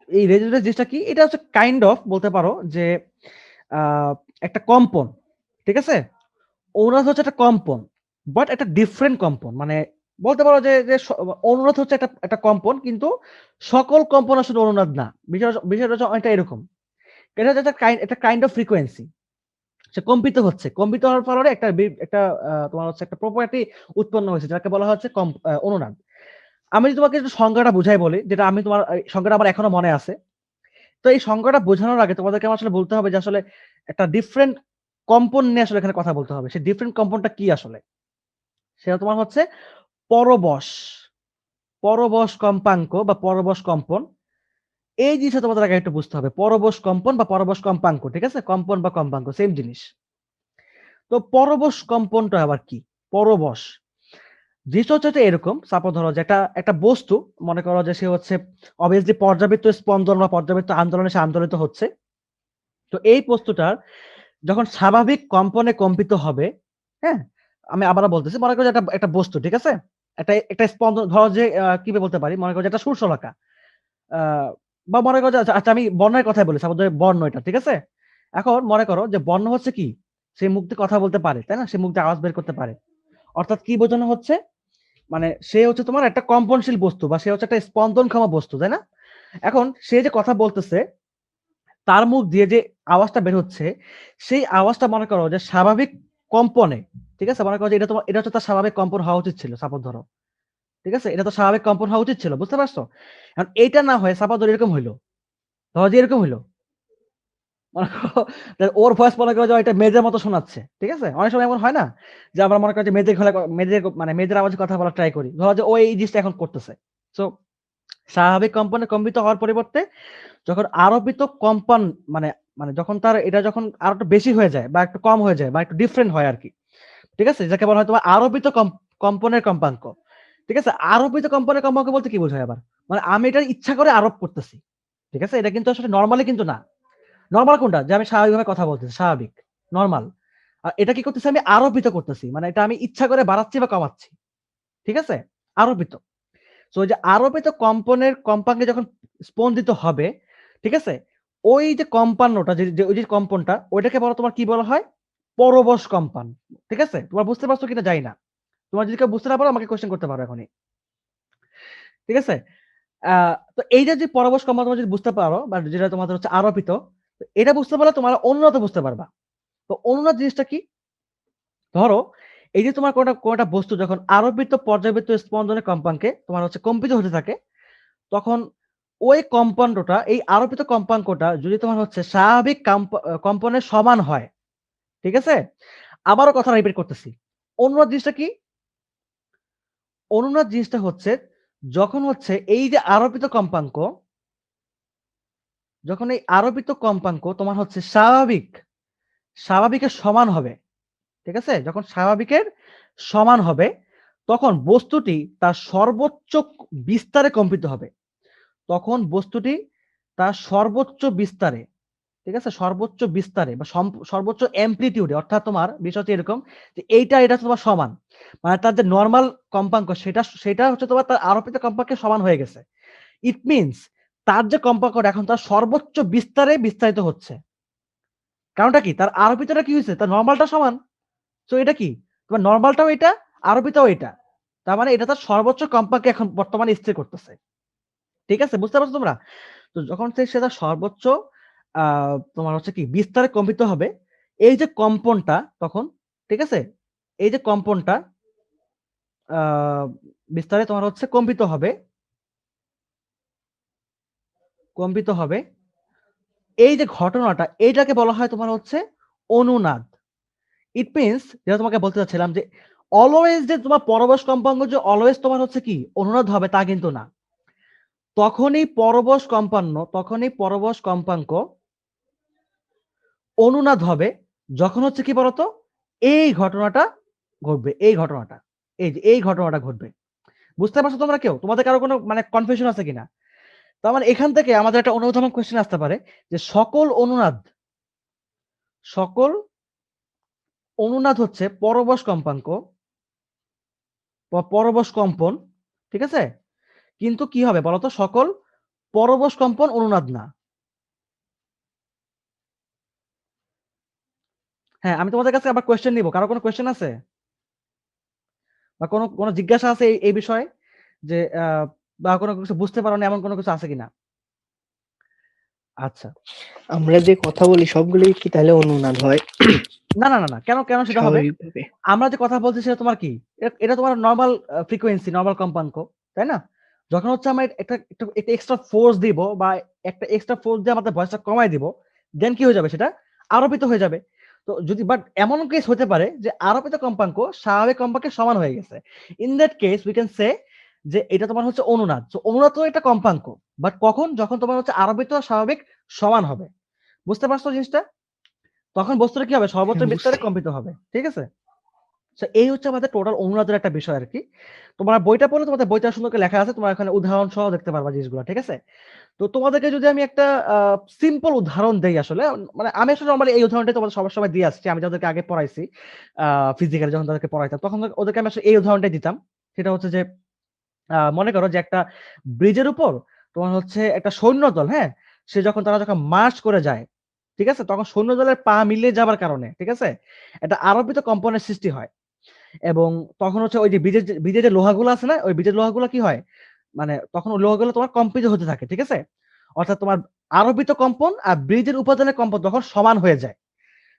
এই রেজোনেন্স জিনিসটা কি? এটা হচ্ছে কাইন্ড অফ বলতে পারো যে আহ, একটা কম্পন। ঠিক আছে, অনুনাদ হচ্ছে একটা কম্পন, বাট একটা ডিফারেন্ট কম্পন। মানে বলতে পারো যে যে অনুনাদ হচ্ছে একটা একটা কম্পন, কিন্তু সকল কম্পন আসলে অনুনাদ না। বিষয়টা হচ্ছে অনেকটা এরকম, এটা হচ্ছে একটা কাইন্ড অফ ফ্রিকোয়েন্সি। সে কম্পিত হচ্ছে, কম্পিত হওয়ার ফলে একটা একটা তোমার হচ্ছে একটা প্রপার্টি উৎপন্ন হয়েছে, যাকে বলা হচ্ছে অনুনাদ। আমি যদি তোমাকে একটু সংজ্ঞাটা বুঝাই বলি, যেটা আমি তোমার সংজ্ঞাটা আমার এখনো মনে আছে। তো এই সংজ্ঞাটা বোঝানোর আগে তোমাদেরকে আমার আসলে বলতে হবে যে আসলে একটা ডিফারেন্ট কম্পন নিয়ে আসলে এখানে কথা বলতে হবে। সেই ডিফারেন্ট কম্পনটা কি আসলে? সেটা তোমার হচ্ছে পরবশ, পরবশ কম্পাঙ্ক বা পরবশ কম্পন। এই জিনিসটা তোমাদের আগে একটু বুঝতে হবে, পরবশ কম্পন বা পরবশ কম্পাঙ্ক। ঠিক আছে, কম্পন বা কম্পাঙ্ক সেম জিনিস। তো পরবশ কম্পনটা আবার কি? পরবশ জিনিসটা হচ্ছে এটা এরকম, সাপোজ ধরো যে একটা একটা বস্তু, মনে করো যে সে হচ্ছে অবভিয়াসলি পর্যাবৃত্ত স্পন্দন বা পর্যাবৃত্ত আন্দোলনে সে আন্দোলিত হচ্ছে। তো এই বস্তুটার যখন স্বাভাবিক কম্পনে কম্পিত হবে, হ্যাঁ, আমি আবারও বলতেছি, মনে করো যে একটা একটা বস্তু, ঠিক আছে, একটা একটা স্পন্দন, ধরো যে কিভাবে বলতে পারি, মনে করো যে একটা সূর্যশলাকা, বা মনে করো যে আচ্ছা আমি বর্ণের কথাই বলি, সাপোজ বর্ণ এটা, ঠিক আছে। এখন মনে করো যে বর্ণ হচ্ছে কি? সে মুখ দিয়ে কথা বলতে পারে, তাই না? সে মুখ দিয়ে আওয়াজ বের করতে পারে। অর্থাৎ কি বোঝানো হচ্ছে? মানে সে হচ্ছে তোমার একটা কম্পনশীল বস্তু, বা সে হচ্ছে একটা স্পন্দনক্ষম বস্তু, তাই না? এখন সে যে কথা বলতেছে, তার মুখ দিয়ে যে আওয়াজটা বের হচ্ছে, সেই আওয়াজটা মনে করো যে স্বাভাবিক কম্পনে, ঠিক আছে, মনে করো যে এটা তোমার, এটা হচ্ছে তার স্বাভাবিক কম্পন হওয়া উচিত ছিল, সাপোজ ধরো। ঠিক আছে, এটা তো স্বাভাবিক কম্পন হওয়া উচিত ছিল, বুঝতে পারছো? এখন এইটা না হয়ে সাপোজ ধরো এরকম হইলো, ধরো যে এরকম হইলো, মনে করো যে ওর ভয়েস মনে করো যে এটা মেয়েদের মতো শোনাচ্ছে। ঠিক আছে, অনেক সময় এমন হয় না যে আমরা মনে করি যে মেয়েদের গলায় মেয়েদের মানে মেয়েদের আওয়াজে কথা বলা ট্রাই করি, ধরো যে ও এই জিনিসটা এখন করতেছে। সো স্বাভাবিক কম্পনে কম্পিত হওয়ার পরিবর্তে যখন আরোপিত কম্পন, মানে মানে যখন তার এটা যখন আরো একটু বেশি হয়ে যায় বা একটু কম হয়ে যায় বা একটু ডিফারেন্ট হয় আর কি, ঠিক আছে, যাকে বলা হয় তোমার আরোপিত কম্পনের কম্পাঙ্ক। ঠিক আছে? আরোপিত কম্পনের কম্পাঙ্ক বলতে কি বোঝায় আবার? মানে আমি এটা ইচ্ছা করে আরোপ করতেছি। ঠিক আছে? এটা কিন্তু আসলে নরমালি কিন্তু না। নরমাল কোনটা? যে আমি স্বাভাবিকভাবে কথা বলতেছি, স্বাভাবিক, নরমাল। আর এটা কি করতেছি আমি আরোপিত করতেছি। মানে এটা আমি ইচ্ছা করে বাড়াচ্ছি বা কমাচ্ছি। ঠিক আছে? আরোপিত। সো ওই যে আরোপিত কম্পনের কম্পাঙ্কে যখন স্পন্দিত হবে, ঠিক আছে? ওই যে কম্পাঙ্কটা যে ওই যে কম্পনটা ওইটাকে তোমার কি বলা হয়? পরবশ কম্পান। ঠিক আছে? তোমরা বুঝতে পারছো কিনা জানি না। তোমরা যদি কেউ বুঝতে না পারো আমাকে কোয়েশ্চেন করতে পারো এখনই। ঠিক আছে? আ তো এই যে পরবশ কম্পান তোমরা যদি বুঝতে পারো বা যেটা তোমাদের হচ্ছে আরোপিত, তো এটা বুঝতে পারলে তোমরা অনুনাদ বুঝতে পারবা। তো অনুনাদ জিনিসটা কি? ধরো এই যে তোমার কোনটা বস্তু যখন আরোপিত পর্যাবৃত্ত স্পন্দনের কম্পাঙ্কে তোমার হচ্ছে কম্পিত হতে থাকে, তখন ওই কম্পাঙ্কটা এই আরোপিত কম্পাঙ্কটা যদি তোমার হচ্ছে স্বাভাবিক কম্পনের সমান হয়, ঠিক আছে? আবারও কথা রিপিট করতেছি। অনুনাদ জিনিসটা কি? অনুনাদ জিনিসটা হচ্ছে যখন হচ্ছে এই যে আরোপিত কম্পাঙ্ক, যখন এই আরোপিত কম্পাঙ্ক তোমার হচ্ছে স্বাভাবিকের সমান হবে। ঠিক আছে? যখন স্বাভাবিকের সমান হবে, তখন বস্তুটি তার সর্বোচ্চ বিস্তারে কম্পিত হবে। তখন বস্তুটি তার সর্বোচ্চ বিস্তারে, ঠিক আছে? সর্বোচ্চ বিস্তারে বা সর্বোচ্চ অ্যামপ্লিটিউডে, অর্থাৎ তোমার বিষয় হচ্ছে এরকম যে এটা তোমার সমান। মানে তার যে নরমাল কম্পাঙ্ক সেটা হচ্ছে তোমার তার আরোপিত কম্পাঙ্কের সমান হয়ে গেছে। ইট মিনস তার যে কম্পাঙ্কটা এখন তার সর্বোচ্চ বিস্তারে বিস্তারিত হচ্ছে। কারণটা কি? তার আরোপিতটা কি হইছে? তার নরমালটা সমান। সো এটা কি? তোমার নরমালটাও এটা, আরোপিতও এটা। তার মানে এটা তার সর্বোচ্চ কম্পাঙ্কে এখন বর্তমানে স্থির করতেছে। ঠিক আছে? বুঝতে পারছো তোমরা? তো যখন সে তার সর্বোচ্চ আ তোমার হচ্ছে কি বিস্তারে কম্পিত হবে, এই যে কম্পনটা তখন, ঠিক আছে? এই যে কম্পনটা আ বিস্তারে তোমার হচ্ছে কম্পিত হবে। এই যে ঘটনাটা এইটাকে বলা হয় তোমার হচ্ছে অনুনাদ। ইট মিনস যেটা তোমাকে বলতে চাচ্ছিলাম যে অলওয়েজ যে তোমার পরবশ কম্পাঙ্ক যে অলওয়েজ তোমার হচ্ছে কি অনুনাদ হবে তা কিন্তু না। তখনই পরবশ কম্পাঙ্ক অনুনাদ হবে যখন হচ্ছে কি বলতো এই ঘটনাটা ঘটবে। এই ঘটনাটা ঘটবে। বুঝতে পারছো তোমরা কেউ? তোমাদের কারো কোনো মানে কনফিউশন আছে কিনা? তার মানে এখান থেকে আমাদের একটা অনুধাবন কোয়েশ্চেন আসতে পারে যে সকল অনুনাদ হচ্ছে পরবশ কম্পাঙ্ক বা পরবশ কম্পন। ঠিক আছে? কিন্তু কি হবে বলতো? সকল পরবশ কম্পন অনুনাদ না। হ্যাঁ, আমি তোমাদের কাছে আবার কোয়েশ্চেন নিব। কারো কোনো কোয়েশ্চেন আছে? বা কোনো জিজ্ঞাসা আছে এই বিষয়ে? যে বা কোনো কিছু বুঝতে পারোনি এমন কোনো কিছু আছে কিনা? আচ্ছা। আমরা যে কথা বলি সবগুলোই কি তাহলে অনুনাদ হয় না। কেন সেটা হবে? স্বাভাবিকভাবে? আমরা যে কথা বলছি সেটা তোমার কি? এটা তোমার নরমাল ফ্রিকোয়েন্সি, নরমাল কম্পাঙ্ক। তাই না? যখন হচ্ছে আমরা একটা এক্সট্রা ফোর্স দিব বা একটা এক্সট্রা ফোর্স দিয়ে আমাদের ভয়েসটা কমায় দিব, দেন কি হয়ে যাবে সেটা? আরোপিত হয়ে যাবে। তো যদি বাট এমন কেস হতে পারে যে আরোপিত কম্পাঙ্ক স্বাভাবিক কম্পাঙ্কের সমান হয়ে গেছে। In that case we can say যে এটা তোমার হচ্ছে অনুনাদ। সো অনুনাদ তো একটা কম্পাঙ্ক। বাট কখন? যখন তোমার হচ্ছে আরোপিত আর স্বাভাবিক সমান হবে। বুঝতে পারছো জিনিসটা? তখন বস্তুটা কি হবে? সর্বোচ্চ হ্যাঁ, বিস্তারে বুঝছি। কম্পিত হবে। ঠিক আছে? সো এই হচ্ছে আমাদের টোটাল অনুনাদের একটা বিষয় আরকি। তোমরা বইটা পড়লে তোমাদের বইটা সুন্দর করে লেখা আছে। তোমরা এখানে উদাহরণ সহ দেখতে পারবা জিনিসগুলা। ঠিক আছে? তো তোমাদেরকে যদি আমি একটা আ সিম্পল উদাহরণ দেই আসলে, মানে আমি আসলে নরমালি এই উদাহরণটাই তোমাদের সবার সময় দিয়ে আসছি। আমি যাদেরকে আগে পড়াইছি, আ ফিজিক্যালি যখন তাদেরকে পড়াইতাম, তখন ওদেরকে আমি আসলে এই উদাহরণটাই দিতাম। সেটা হচ্ছে যে মনে করো যে একটা ব্রিজের উপর তোমার হচ্ছে একটা সৈন্যদল, হ্যাঁ? তারা যখন মার্চ করে যায়, ঠিক আছে? তখন সৈন্যদলের পা মিলিয়ে যাবার কারণে, ঠিক আছে? একটা আরোপিত কম্পনের সৃষ্টি হয়। এবং তখন হচ্ছে ওই যে ব্রিজের যে লোহাগুলো আছে না? ওই ব্রিজের লোহাগুলো কি হয়? মানে তখন ওই লোহাগুলো তোমার কম্পিত হতে থাকে। ঠিক আছে? অর্থাৎ তোমার আরোপিত কম্পন আর ব্রিজের উপাদানের কম্পন তখন সমান হয়ে যায়।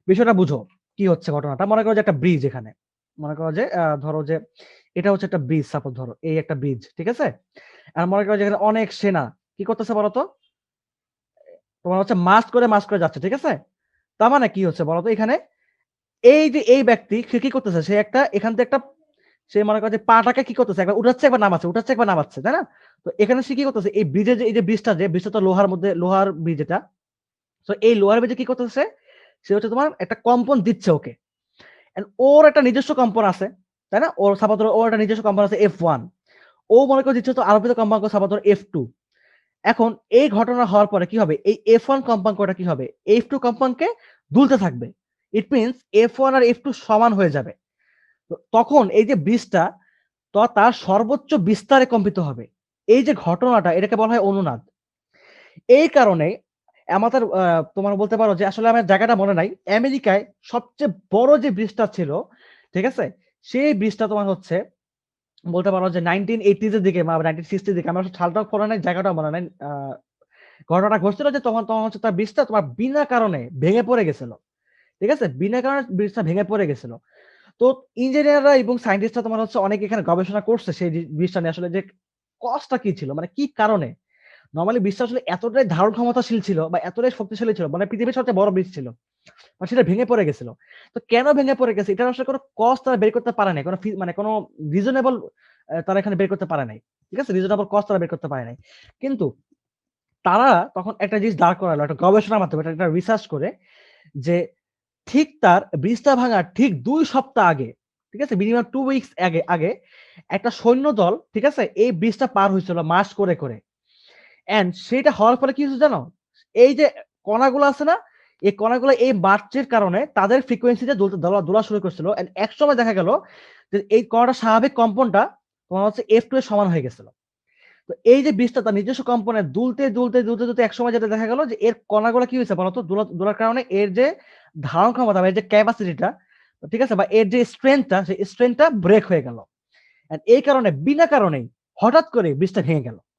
বিষয়টা বুঝো। কি হচ্ছে ঘটনাটা? মনে করো যে একটা ব্রিজ এখানে। মনে করো যে ধরো যে এটা হচ্ছে একটা ব্রিজ, সাপোজ ধরো এই একটা ব্রিজ। ঠিক আছে? আর মনে করো যে এখানে অনেক সেনা কি করতেছে বলতো? তোমার হচ্ছে মার্চ করে যাচ্ছে। ঠিক আছে? তার মানে কি হচ্ছে বলতো এখানে? এই যে এই ব্যক্তি সে কি করতেছে? সে এখান থেকে সে মনে করে যে পাটাকে কি করতেছে? একবার উঠাচ্ছে একবার নামাচ্ছে। তাই না? তো এখানে সে কি করতেছে? এই ব্রিজের এই যে ব্রিজটা তো লোহার ব্রিজ এটা। সো এই লোহার ব্রিজে কি করতেছে? সে হচ্ছে তোমার একটা কম্পন দিচ্ছে ওকে। এন্ড ওর একটা নিজস্ব কম্পন আছে। তাই না? ওর সাপোজ ধরো ওর একটা নিজস্ব কম্পন আছে F1। ও মনে করে দিচ্ছে তো আরোপিত কম্পাঙ্ক সমান ধরো F2। এখন এই ঘটনা হওয়ার পরে কি হবে, এই F1 কম্পাঙ্কটা কি হবে, F2 কম্পাঙ্কে দুলতে থাকবে। It means F1 R F2 সমান হয়ে যাবে। তো তখন এই যে ব্রিজটা তো তার সর্বোচ্চ বিস্তারে কম্পিত হবে। এই যে ঘটনাটা এটাকে বলা হয় অনুনাদ। এই কারণে আমাদের তোমার বলতে পারো যে আসলে আমার জায়গাটা মনে নাই, আমেরিকায় সবচেয়ে বড় যে ব্রিজটা ছিল, ঠিক আছে, সেই ব্রিজটা তোমার হচ্ছে বলতে পারো যে 1980s এর দিকে বা 1960s দিকে, আমার সালটাও মনে নাই, জায়গাটাও মনে নাই। ঘটনাটা ঘটছিল যে তখন তখন হচ্ছে তার ব্রিজটা তোমার বিনা কারণে ভেঙে পড়ে গেছিল। ঠিক আছে, বিনা কারণে ব্রিজটা ভেঙে পড়ে গেছিল। তো ইঞ্জিনিয়াররা এবং সায়েন্টিস্টরা তোমার হচ্ছে অনেক এখানে গবেষণা করছে সেই ব্রিজটা নিয়ে, আসলে যে কজটা কি ছিল, মানে কি কারণে নরমালি ব্রিজটা আসলে এতটাই ধারণ ক্ষমতাশীল ছিল বা এতটাই শক্তিশালী ছিল, মানে পৃথিবীর সবচেয়ে বড় ব্রিজ ছিল, আর সেটা ভেঙে পড়ে গেছিল। তো কেন ভেঙে পড়ে গেছে এটা আসলে কোনো কজ তারা বের করতে পারে নাই, কোনো মানে কোনো রিজনেবল তারা এখানে বের করতে পারে নাই। ঠিক আছে, রিজনেবল কজ তারা বের করতে পারে নাই। কিন্তু তারা তখন একটা জিনিস দাঁড় করালো, একটা গবেষণার মাধ্যমে, একটা রিসার্চ করে, যে ঠিক তার ব্রিজটা ভাঙার ঠিক 2 সপ্তাহ আগে, ঠিক আছে, মিনিমাম 2 উইকস আগে আগে একটা সৈন্য দল, ঠিক আছে, এই ব্রিজটা পার হয়েছিল মার্চ করে করে। এন্ড সেটা হওয়ার ফলে কি হচ্ছে জানো, এই যে কণাগুলো আছে না, এই কণাগুলো এই মার্চের কারণে তাদের ফ্রিকোয়েন্সিতে দোলা শুরু করছিল। এন্ড এক সময় দেখা গেল যে এই কণাটা স্বাভাবিক কম্পনটা তোমার হচ্ছে F2 এর সমান হয়ে গেছিল। তো এই যে ব্রিজটা তার নিজস্ব কম্পনে দুলতে দুলতে দুলতে দুলতে এক সময় যেটা দেখা গেল যে এর কণাগুলো কি হয়েছে বলতো, দোলার কারণে এর যে ধারণ ক্ষমতা বা এর যে ক্যাপাসিটিটা, ঠিক আছে, বা এর যে স্ট্রেংথটা, সেই স্ট্রেংথটা ব্রেক হয়ে গেল। এন্ড এই কারণে বিনা কারণেই হঠাৎ করে ব্রিজটা ভেঙে গেল।